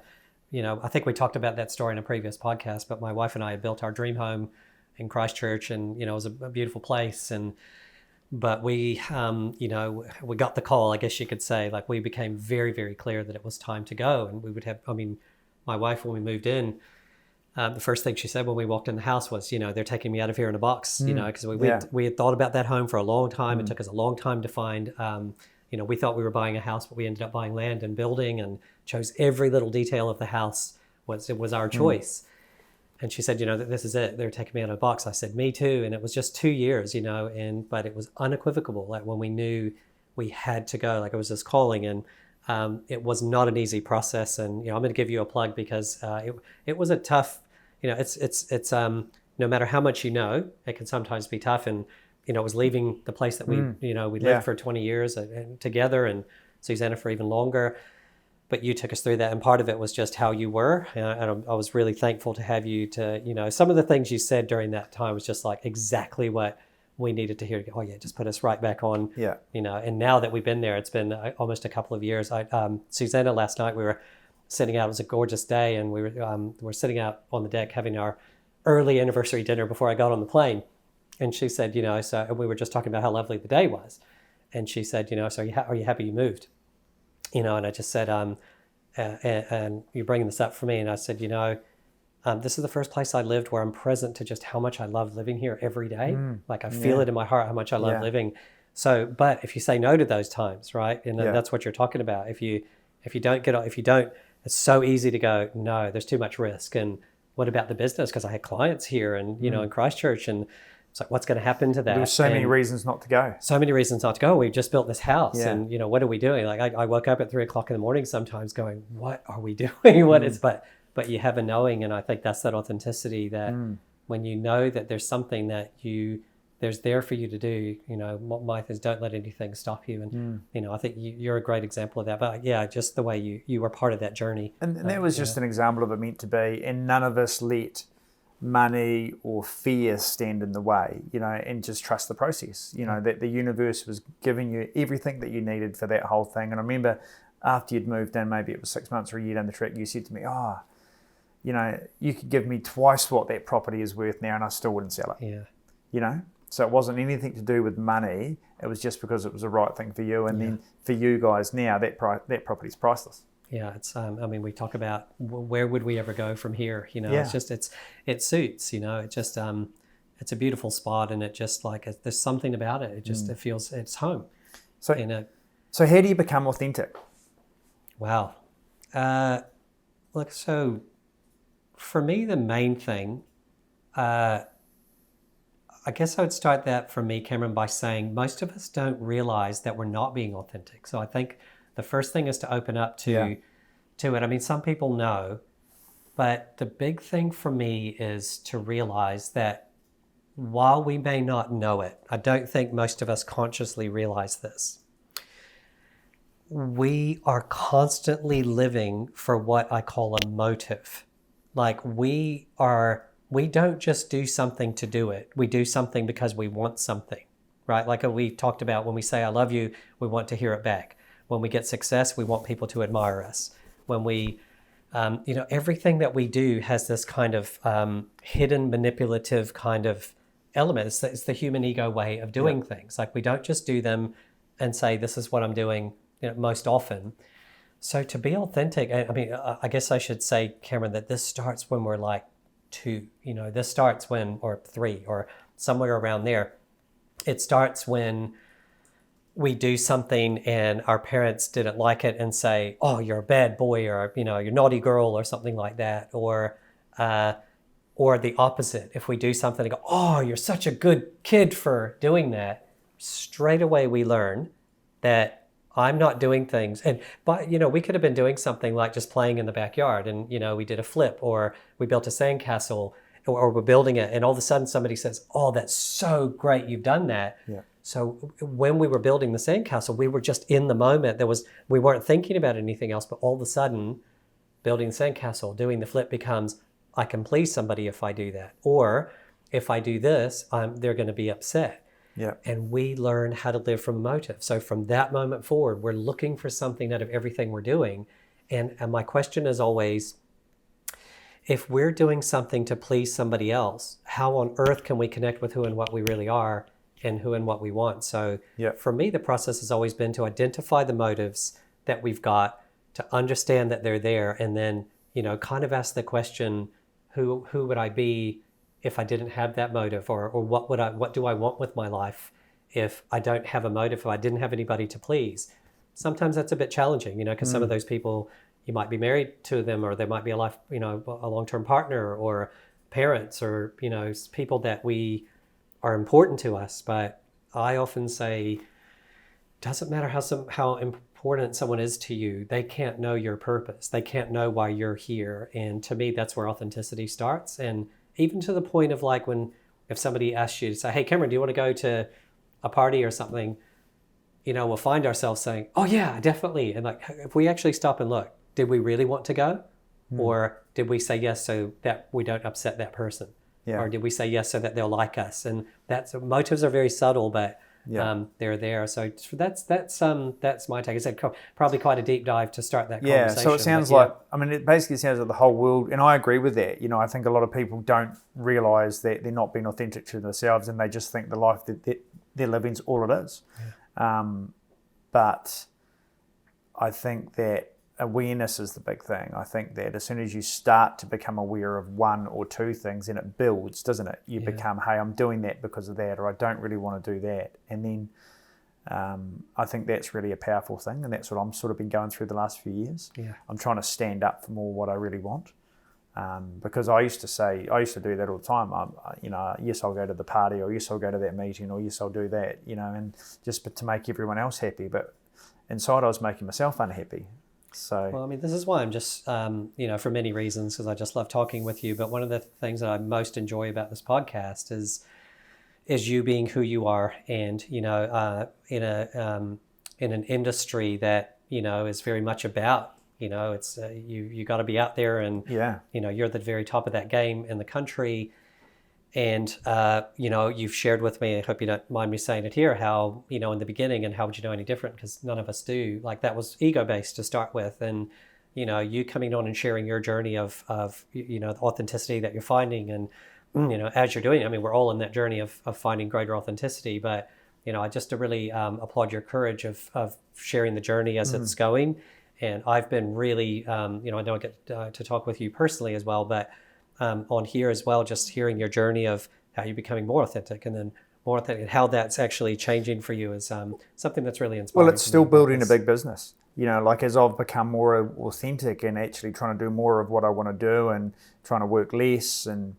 think we talked about that story in a previous podcast, but my wife and I had built our dream home in Christchurch, and, you know, it was a beautiful place. But we, we got the call, I guess you could say, like we became very, very clear that it was time to go. And we would have, my wife, when we moved in, the first thing she said when we walked in the house was, you know, they're taking me out of here in a box, you know, because we had thought about that home for a long time. It took us a long time to find, we thought we were buying a house, but we ended up buying land and building, and chose every little detail of the house. It was our choice. And she said, you know, this is it. They're taking me out of a box. I said, me too. And it was just 2 years, you know, but it was unequivocal. Like when we knew we had to go, like it was this calling, and it was not an easy process. And, you know, I'm going to give you a plug because it was a tough, you know, it's no matter how much you know, it can sometimes be tough. And, you know, it was leaving the place that we lived for 20 years together, and Susanna for even longer. But you took us through that, and part of it was just how you were. And I was really thankful to have you you know, some of the things you said during that time was just like exactly what we needed to hear. Oh yeah, just put us right back on.
Yeah.
You know, and now that we've been there, it's been almost a couple of years. Susanna, last night we were sitting out. It was a gorgeous day, and we were sitting out on the deck having our early anniversary dinner before I got on the plane. And she said, you know, and we were just talking about how lovely the day was. And she said, you know, so are you happy you moved? You know, and I just said, and you're bringing this up for me. And I said, you know, this is the first place I lived where I'm present to just how much I love living here every day. Like I feel it in my heart, how much I love living. So, but if you say no to those times, right? And that's what you're talking about. If you don't, it's so easy to go, no, there's too much risk. And what about the business? Because I had clients here and, you know, in Christchurch, and it's like, what's going to happen to that?
There's so many reasons not to go.
So many reasons not to go. We just built this house, and, you know, what are we doing? Like I woke up at 3:00 in the morning sometimes going, what are we doing? What is, but you have a knowing. And I think that's that authenticity that when you know that there's something that there's there for you to do, you know, my thing is don't let anything stop you. And, you know, I think you're a great example of that. But yeah, just the way you were part of that journey.
And that was just an example of it meant to be. And none of us let money or fear stand in the way, you know, and just trust the process, you know, that the universe was giving you everything that you needed for that whole thing. And I remember after you'd moved in, maybe it was 6 months or a year down the track, you said to me, you know, you could give me twice what that property is worth now and I still wouldn't sell it.
Yeah.
You know, so it wasn't anything to do with money. It was just because it was the right thing for you. And then for you guys now, that property's priceless.
Yeah, it's. We talk about where would we ever go from here? You know, it's just it suits. You know, it just it's a beautiful spot, and it just like there's something about it. It just it feels it's home.
So so how do you become authentic?
Wow, look. So for me, the main thing, I guess I would start that for me, Cameron, by saying most of us don't realize that we're not being authentic. So I think the first thing is to open up to it. I mean, some people know, but the big thing for me is to realize that while we may not know it, I don't think most of us consciously realize this. We are constantly living for what I call a motive. Like we don't just do something to do it. We do something because we want something, right? Like we talked about when we say, I love you, we want to hear it back. When we get success, we want people to admire us. When we, everything that we do has this kind of hidden manipulative kind of element. It's the human ego way of doing things. Like we don't just do them and say, this is what I'm doing, you know, most often. So to be authentic, I guess I should say, Cameron, that this starts when we're like 2, you know, this starts when, or 3, or somewhere around there. It starts when we do something and our parents didn't like it and say, oh, you're a bad boy, or, you know, you're a naughty girl, or something like that. Or the opposite. If we do something and go, oh, you're such a good kid for doing that, straight away we learn that I'm not doing things. But, you know, we could have been doing something like just playing in the backyard and, you know, we did a flip, or we built a sandcastle, or we're building it. And all of a sudden somebody says, oh, that's so great, you've done that. Yeah. So when we were building the sandcastle, we were just in the moment. We weren't thinking about anything else, but all of a sudden, building the sandcastle, doing the flip becomes, I can please somebody if I do that. Or if I do this, they're going to be upset.
Yeah.
And we learn how to live from motive. So from that moment forward, we're looking for something out of everything we're doing. And my question is always, if we're doing something to please somebody else, how on earth can we connect with who and what we really are and who and what we want? So for me, the process has always been to identify the motives that we've got, to understand that they're there, and then, kind of ask the question, who would I be if I didn't have that motive, or what do I want with my life if I don't have a motive, if I didn't have anybody to please? Sometimes that's a bit challenging, because some of those people, you might be married to them, or there might be a long-term partner, or parents, or, people that we are important to us. But I often say, doesn't matter how important someone is to you, they can't know your purpose. They can't know why you're here. And to me, that's where authenticity starts. And even to the point of if somebody asks you to say, hey, Cameron, do you want to go to a party or something? We'll find ourselves saying, oh yeah, definitely. And if we actually stop and look, did we really want to go? Or did we say yes so that we don't upset that person?
Yeah.
Or did we say yes so that they'll like us? And motives are very subtle, but they're there. So that's my take. I said probably quite a deep dive to start that conversation.
Yeah, so it sounds it basically sounds like the whole world, and I agree with that. I think a lot of people don't realise that they're not being authentic to themselves, and they just think the life that they're living is all it is. Yeah. But I think that awareness is the big thing. I think that as soon as you start to become aware of one or two things, and it builds, doesn't it? You become, hey, I'm doing that because of that, or I don't really want to do that. And then I think that's really a powerful thing, and that's what I'm sort of been going through the last few years. Yeah. I'm trying to stand up for more what I really want. Because I used to do that all the time. Yes, I'll go to the party, or yes, I'll go to that meeting, or yes, I'll do that, and just to make everyone else happy. But inside I was making myself unhappy. So,
well, this is why I'm just, for many reasons, because I just love talking with you. But one of the things that I most enjoy about this podcast is you being who you are, and in an industry that is very much about it's you got to be out there, and you're at the very top of that game in the country. And, you've shared with me, I hope you don't mind me saying it here, how, in the beginning, and how would you know any different? Because none of us do. That was ego-based to start with. And, you coming on and sharing your journey of the authenticity that you're finding. And, as you're doing it, we're all in that journey of finding greater authenticity. But, I just really applaud your courage of sharing the journey as it's going. And I've been really, I don't get to talk with you personally as well, but on here as well, just hearing your journey of how you're becoming more authentic, and then more authentic, and how that's actually changing for you is something that's really inspiring.
Well, it's still building a big business. As I've become more authentic and actually trying to do more of what I want to do, and trying to work less, and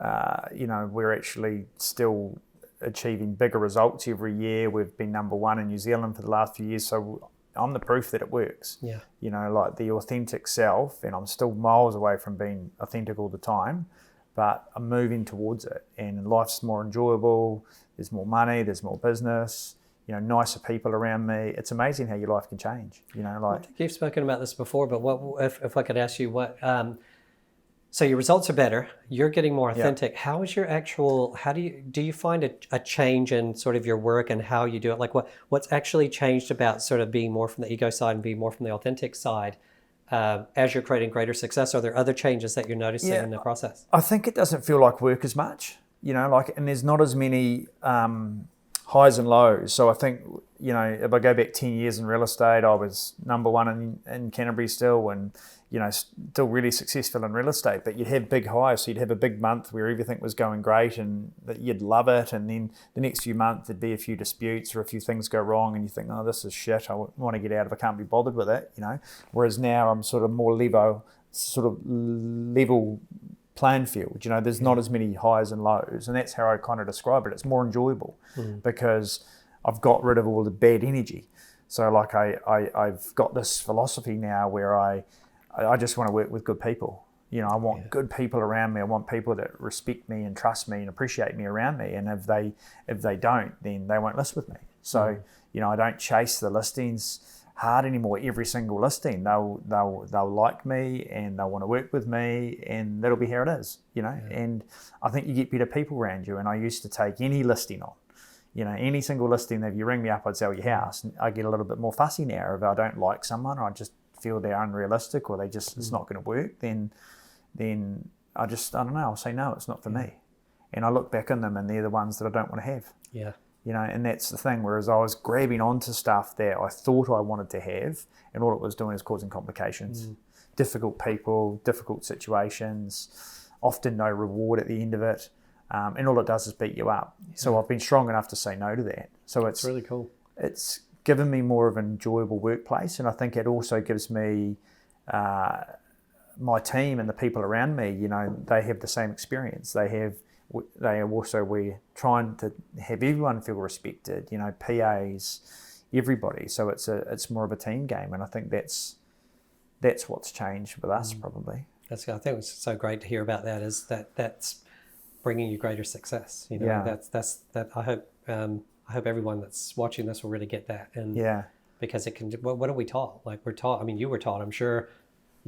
we're actually still achieving bigger results every year. We've been number one in New Zealand for the last few years, so I'm the proof that it works. Yeah. The authentic self, and I'm still miles away from being authentic all the time, but I'm moving towards it, and life's more enjoyable. There's more money, there's more business, nicer people around me. It's amazing how your life can change.
I think you've spoken about this before, but what if I could ask you what? So your results are better. You're getting more authentic. Yeah. How is your actual? Do you find a change in sort of your work and how you do it? What's actually changed about sort of being more from the ego side and being more from the authentic side as you're creating greater success? Are there other changes that you're noticing in the process?
I think it doesn't feel like work as much. And there's not as many highs and lows. So I think if I go back 10 years in real estate, I was number one in Canterbury still, and still really successful in real estate. But you'd have big highs, so you'd have a big month where everything was going great and that you'd love it, and then the next few months there'd be a few disputes or a few things go wrong, and you think, oh, this is shit, I want to get out of it, I can't be bothered with it, Whereas now I'm sort of more level playing field. There's not as many highs and lows, and that's how I kind of describe it. It's more enjoyable because I've got rid of all the bad energy. So I've got this philosophy now where I just want to work with good people. I want good people around me. I want people that respect me and trust me and appreciate me around me. And if they don't, then they won't list with me. So I don't chase the listings hard anymore. Every single listing, they'll like me and they'll want to work with me, and that'll be how it is. And I think you get better people around you. And I used to take any listing on. You know, any single listing that if you ring me up, I'd sell your house. I get a little bit more fussy now. If I don't like someone, or I just feel they're unrealistic, or they just it's not going to work, then I don't know. I'll say no, it's not for me. And I look back on them, and they're the ones that I don't want to have.
Yeah.
You know, and that's the thing. Whereas I was grabbing onto stuff that I thought I wanted to have, and all it was doing is causing complications, difficult people, difficult situations, often no reward at the end of it, and all it does is beat you up. So I've been strong enough to say no to that. So it's
really cool.
It's given me more of an enjoyable workplace, and I think it also gives me my team and the people around me. You know, they have the same experience. We're trying to have everyone feel respected, you know, PAs, everybody. So it's more of a team game, and I think that's what's changed with us probably.
I think it's so great to hear about that. Is that's bringing you greater success? You know, that I hope everyone that's watching this will really get that. And because it can. What are we taught? Like we're taught. I mean, you were taught, I'm sure,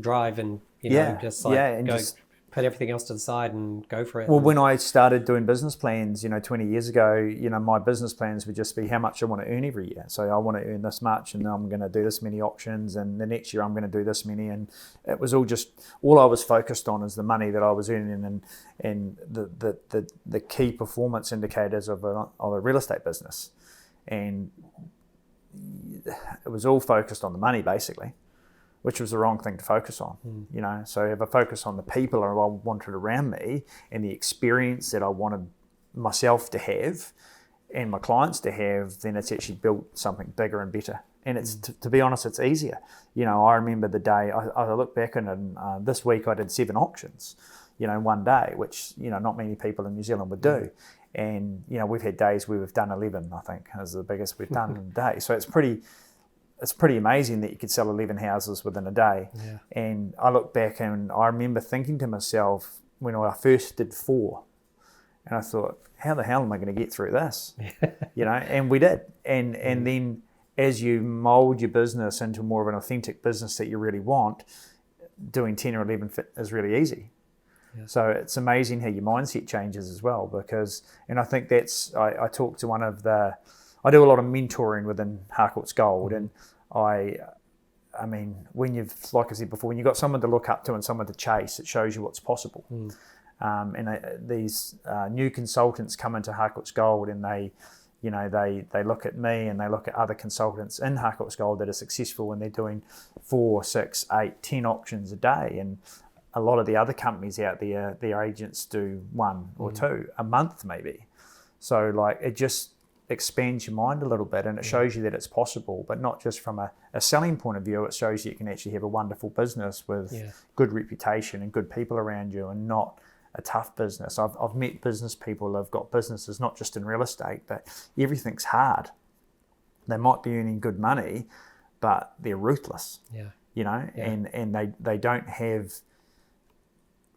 drive and just go. Put everything else to the side and go for it.
Well, when I started doing business plans, 20 years ago, my business plans would just be how much I want to earn every year. So I want to earn this much, and I'm going to do this many auctions, and the next year I'm going to do this many. And it was all I was focused on is the money that I was earning and the key performance indicators of a real estate business. And it was all focused on the money, basically, which was the wrong thing to focus on, So if I focus on the people I wanted around me and the experience that I wanted myself to have and my clients to have, then it's actually built something bigger and better. And it's, to be honest, it's easier. I remember the day, I look back and this week I did 7 auctions, one day, which, not many people in New Zealand would do. And, we've had days where we've done 11, I think, is the biggest we've done in a day. So it's pretty amazing that you could sell 11 houses within a day.
Yeah.
And I look back and I remember thinking to myself when I first did 4, and I thought, how the hell am I going to get through this? And we did. And then as you mold your business into more of an authentic business that you really want, doing 10 or 11 is really easy. Yeah. So it's amazing how your mindset changes as well, and I think I talked to I do a lot of mentoring within Harcourt's Gold, and I mean, when you've, like I said before, when you've got someone to look up to and someone to chase, it shows you what's possible. These new consultants come into Harcourt's Gold, and they look at me and they look at other consultants in Harcourt's Gold that are successful, and they're doing 4, 6, 8, 10 auctions a day. And a lot of the other companies out there, their agents do 1 or 2 a month maybe. So it just expands your mind a little bit, and it shows you that it's possible, but not just from a selling point of view. It shows you can actually have a wonderful business with good reputation and good people around you, and not a tough business. I've met business people who have got businesses not just in real estate, but everything's hard. They might be earning good money, but they're ruthless. And they don't have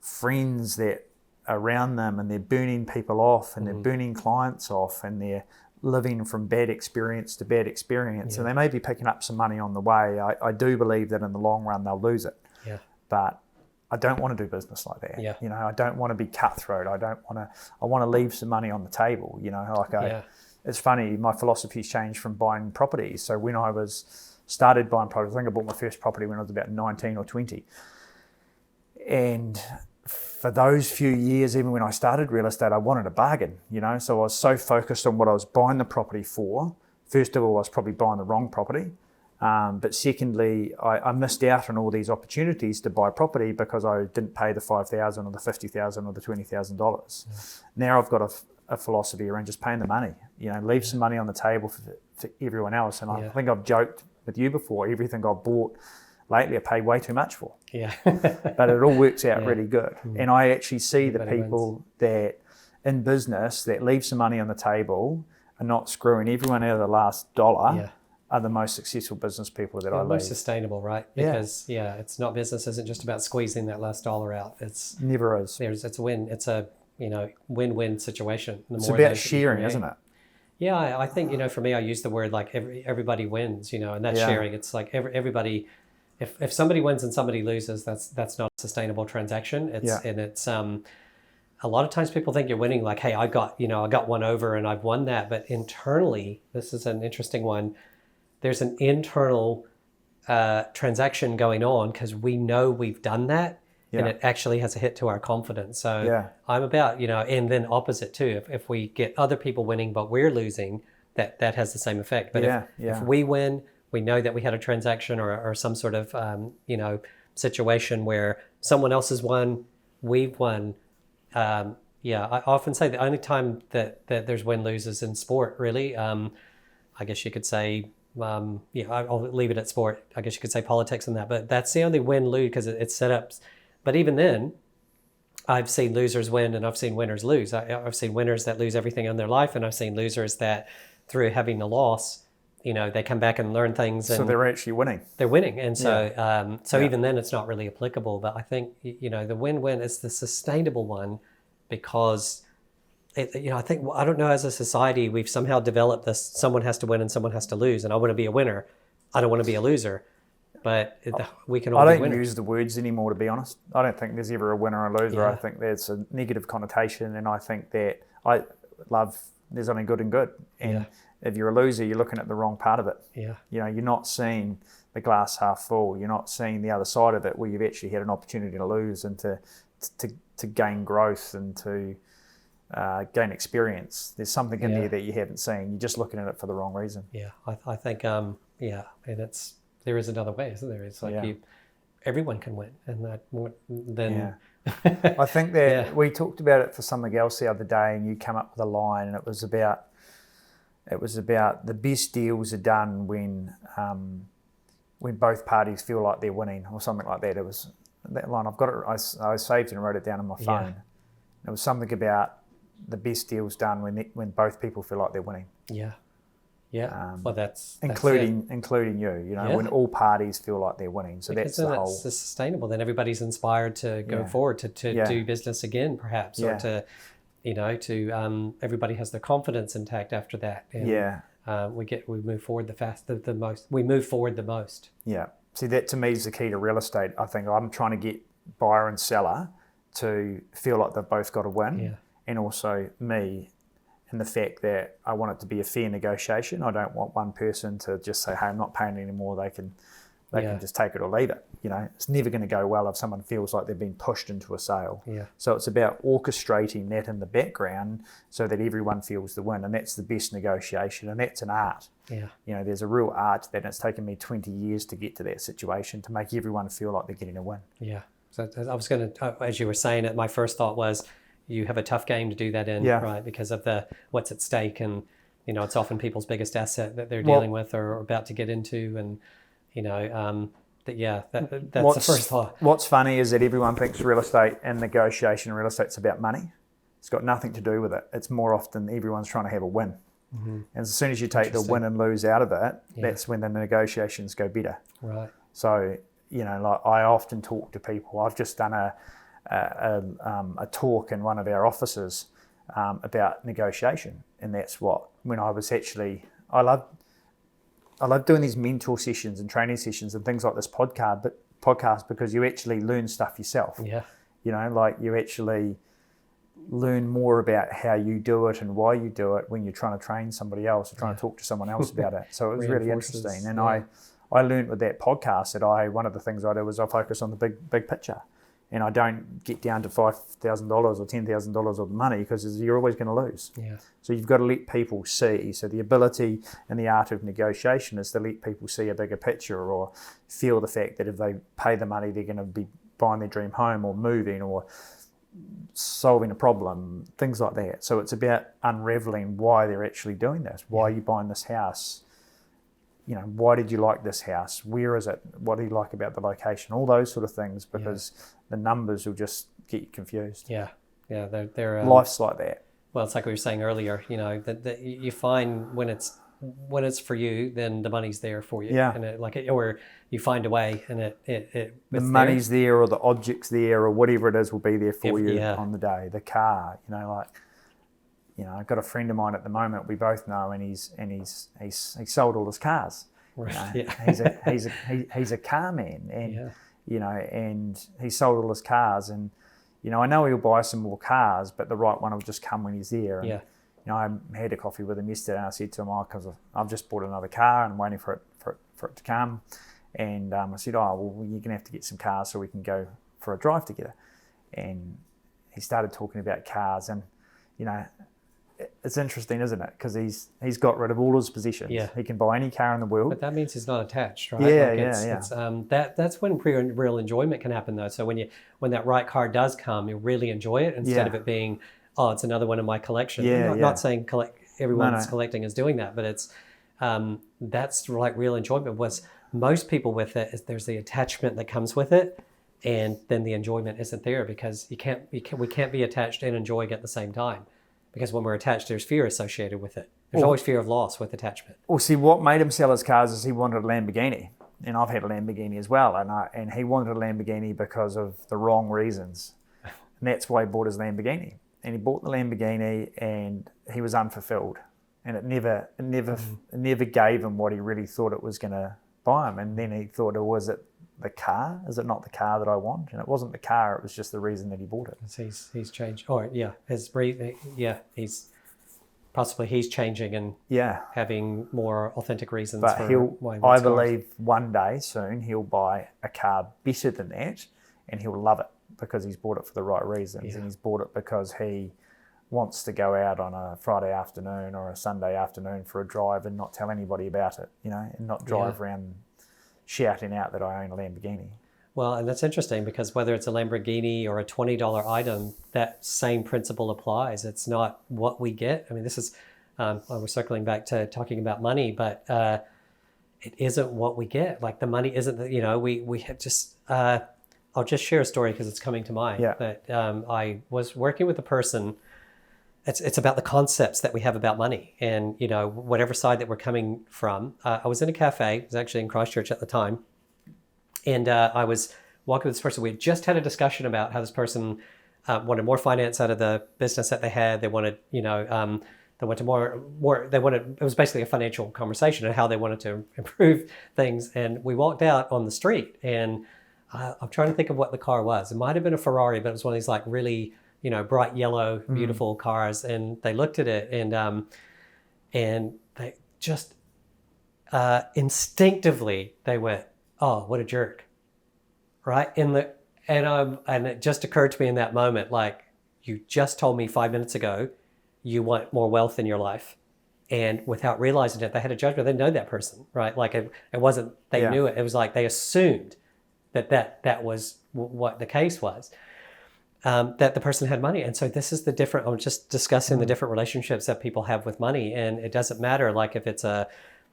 friends that are around them, and they're burning people off, and they're burning clients off, and they're living from bad experience to bad experience. And they may be picking up some money on the way. I do believe that in the long run they'll lose it. But I don't want to do business like that. I don't want to be cutthroat. I want to leave some money on the table. It's funny, my philosophy's changed from buying properties. So when I started buying properties, I think I bought my first property when I was about 19 or 20. And for those few years, even when I started real estate, I wanted a bargain, so I was so focused on what I was buying the property for. First of all, I was probably buying the wrong property. But secondly, I missed out on all these opportunities to buy property because I didn't pay the $5,000 or the $50,000 or the $20,000. Now I've got a philosophy around just paying the money, leave some money on the table for everyone else. And I think I've joked with you before, everything I've bought lately I paid way too much for. But it all works out really good. And I actually see the people that in business that leave some money on the table and not screwing everyone out of the last dollar are the most successful business people that I leave.
Most sustainable, right? Because it's not, business isn't just about squeezing that last dollar out. It's
never is.
It's a win. It's a win-win situation.
It's about sharing, isn't it?
Yeah, I think for me, I use the word like everybody wins. And that's sharing. It's like everybody. If somebody wins and somebody loses, that's not a sustainable transaction. a lot of times people think you're winning, like, hey, I got one over and I've won that. But internally, this is an interesting one. There's an internal transaction going on because we know we've done that, and it actually has a hit to our confidence. So I'm about, and then opposite too. If we get other people winning but we're losing, that has the same effect. But if we win, we know that we had a transaction or some sort of situation where someone else has won, we've won. I often say the only time that there's win-lose is in sport, really. I guess you could say, I'll leave it at sport. I guess you could say politics and that, but that's the only win-lose because it's set up. But even then, I've seen losers win and I've seen winners lose. I've seen winners that lose everything in their life, and I've seen losers that through having a loss, they come back and learn things. And
so they're actually winning.
They're winning. And so even then it's not really applicable. But I think, the win-win is the sustainable one because, I don't know, as a society, we've somehow developed this, someone has to win and someone has to lose. And I want to be a winner. I don't want to be a loser. But we can all be winners.
I don't use the words anymore, to be honest. I don't think there's ever a winner or a loser. I think there's a negative connotation. And I think that there's only good and good. And if you're a loser, you're looking at the wrong part of it. You're not seeing the glass half full. You're not seeing the other side of it where you've actually had an opportunity to lose and to gain growth and to gain experience. There's something in there that you haven't seen. You're just looking at it for the wrong reason.
I think, and there is another way, isn't there? It's like everyone can win. And then...
I think that we talked about it for something else the other day, and you come up with a line, and it was about the best deals are done when both parties feel like they're winning, or something like that. It was that line. I've got it. I saved it and wrote it down on my phone. It was something about the best deals done when both people feel like they're winning.
Well, that's
including you. When all parties feel like they're winning. So
because
that's the whole.
It's sustainable. Then everybody's inspired to go forward to do business again, perhaps, or to everybody has their confidence intact after that. And we move forward the most. We move forward the most.
Yeah. See, that to me is the key to real estate. I think I'm trying to get buyer and seller to feel like they've both got to win, and also me. And the fact that I want it to be a fair negotiation. I don't want one person to just say, hey, I'm not paying anymore. They can just take it or leave it. It's never going to go well if someone feels like they've been pushed into a sale. So it's about orchestrating that in the background so that everyone feels the win. And that's the best negotiation. And that's an art. There's a real art to that. And it's taken me 20 years to get to that situation to make everyone feel like they're getting a win.
So I was going to, as you were saying it, my first thought was, you have a tough game to do that in, right? Because of what's at stake, and it's often people's biggest asset that they're dealing with or about to get into, and that's the first thought. What's
funny is that everyone thinks real estate and negotiation real estate's about money. It's got nothing to do with it. It's more often everyone's trying to have a win, and as soon as you take the win and lose out of it, that's when the negotiations go better.
Right.
So like I often talk to people. I've just done a talk in one of our offices about negotiation, and that's when I was actually I love doing these mentor sessions and training sessions and things like this podcast because you actually learn stuff yourself. Like you actually learn more about how you do it and why you do it when you're trying to train somebody else or trying to talk to someone else about it. So it was really interesting, and I learned with that podcast that one of the things I do is I focus on the big picture. And I don't get down to $5,000 or $10,000 of the money because you're always going to lose. So you've got to let people see. So the ability and the art of negotiation is to let people see a bigger picture or feel the fact that if they pay the money, they're going to be buying their dream home or moving or solving a problem, things like that. So it's about unraveling why they're actually doing this. Why are you buying this house? Why did you like this house? Where is it? What do you like about the location? All those sort of things, because the numbers will just get you confused.
They're
life's like that.
Well, it's like we were saying earlier. That you find when it's for you, then the money's there for you. And or you find a way, and
the money's there, or the object's there, or whatever it is will be there for you on the day. The car, I've got a friend of mine at the moment we both know, and he's sold all his cars.
Right.
He's a car man, and and he sold all his cars, and I know he'll buy some more cars, but the right one will just come when he's there. And,
Yeah.
I had a coffee with him yesterday, and I said to him, because I've just bought another car and I'm waiting for it to come. And I said, well, you're going to have to get some cars so we can go for a drive together. And he started talking about cars, and, it's interesting, isn't it? Because he's got rid of all his possessions.
Yeah.
He can buy any car in the world.
But that means he's not attached, right?
Yeah,
That's when real enjoyment can happen, though. So when that right car does come, you really enjoy it instead of it being, oh, it's another one in my collection. Not saying everyone that's collecting is doing that, but it's that's like real enjoyment. Was most people with it is there's the attachment that comes with it, and then the enjoyment isn't there because we can't be attached and enjoying at the same time. Because when we're attached, there's fear associated with it. There's always fear of loss with attachment.
Well, see, what made him sell his cars is he wanted a Lamborghini. And I've had a Lamborghini as well. And he wanted a Lamborghini because of the wrong reasons. And that's why he bought his Lamborghini. And he bought the Lamborghini and he was unfulfilled. And it never gave him what he really thought it was going to buy him. And then he thought, was it the car? Is it not the car that I want? And it wasn't the car, it was just the reason that he bought it.
He's changed. Oh yeah, he's changing and having more authentic reasons.
But
I
believe one day soon he'll buy a car better than that, and he'll love it because he's bought it for the right reasons, and he's bought it because he wants to go out on a Friday afternoon or a Sunday afternoon for a drive and not tell anybody about it, and not drive around shouting out that I own a Lamborghini.
Well, and that's interesting because whether it's a Lamborghini or a $20 item, that same principle applies. It's not what we get. I mean, this is, we're circling back to talking about money, but it isn't what we get. Like the money isn't, we have just, I'll just share a story because it's coming to mind.
Yeah.
But I was working with a person. It's about the concepts that we have about money and, whatever side that we're coming from. I was in a cafe, it was actually in Christchurch at the time. And I was walking with this person. We had just had a discussion about how this person wanted more finance out of the business that they had. They wanted, it was basically a financial conversation on how they wanted to improve things. And we walked out on the street and I'm trying to think of what the car was. It might've been a Ferrari, but it was one of these like really, bright yellow, beautiful cars. And they looked at it and they just instinctively, they went, oh, what a jerk. Right? And it just occurred to me in that moment, like, you just told me 5 minutes ago, you want more wealth in your life. And without realizing it, they had a judgment. They know that person, right? Like it wasn't, they knew it. It was like, they assumed that was what the case was. That the person had money. And so this is I'm just discussing the different relationships that people have with money. And it doesn't matter, like if it's a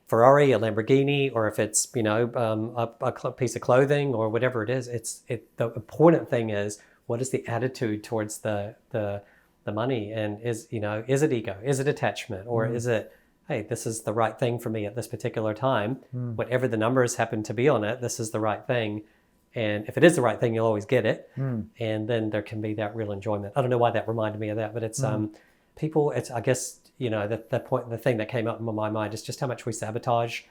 Ferrari, a Lamborghini, or if it's, a piece of clothing or whatever it is, the important thing is, what is the attitude towards the money? And is it ego? Is it attachment? Or is it, hey, this is the right thing for me at this particular time. Whatever the numbers happen to be on it, this is the right thing. And if it is the right thing, you'll always get it. And then there can be that real enjoyment. I don't know why that reminded me of that, but it's people, I guess, the thing that came up in my mind is just how much we sabotage,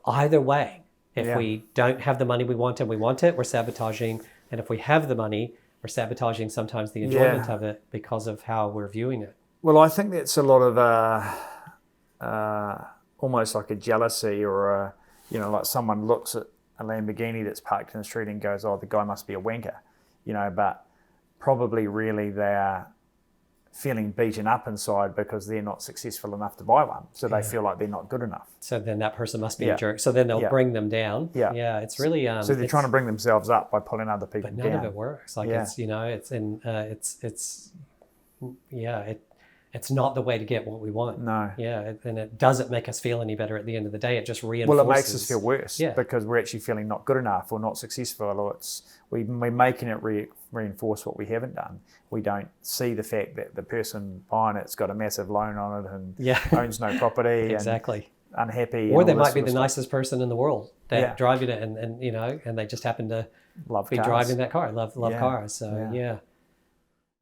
either way. If we don't have the money we want and we want it, we're sabotaging. And if we have the money, we're sabotaging sometimes the enjoyment of it because of how we're viewing it.
Well, I think that's a lot of almost like a jealousy or like someone looks at a Lamborghini that's parked in the street and goes, oh, the guy must be a wanker, but probably really they're feeling beaten up inside because they're not successful enough to buy one. So they feel like they're not good enough.
So then that person must be a jerk. So then they'll bring them down. Yeah. It's really...
so they're trying to bring themselves up by pulling other people down.
But none of it works. Like it's not the way to get what we want.
No.
Yeah. And it doesn't make us feel any better at the end of the day. It just reinforces...
Well, it makes us feel worse because we're actually feeling not good enough or not successful, or we're making it reinforce what we haven't done. We don't see the fact that the person buying it's got a massive loan on it and owns no property.
Exactly.
And unhappy.
Or they might be the nicest person in the world driving it and they just happen to
love
be
cars.
driving that car, love cars. So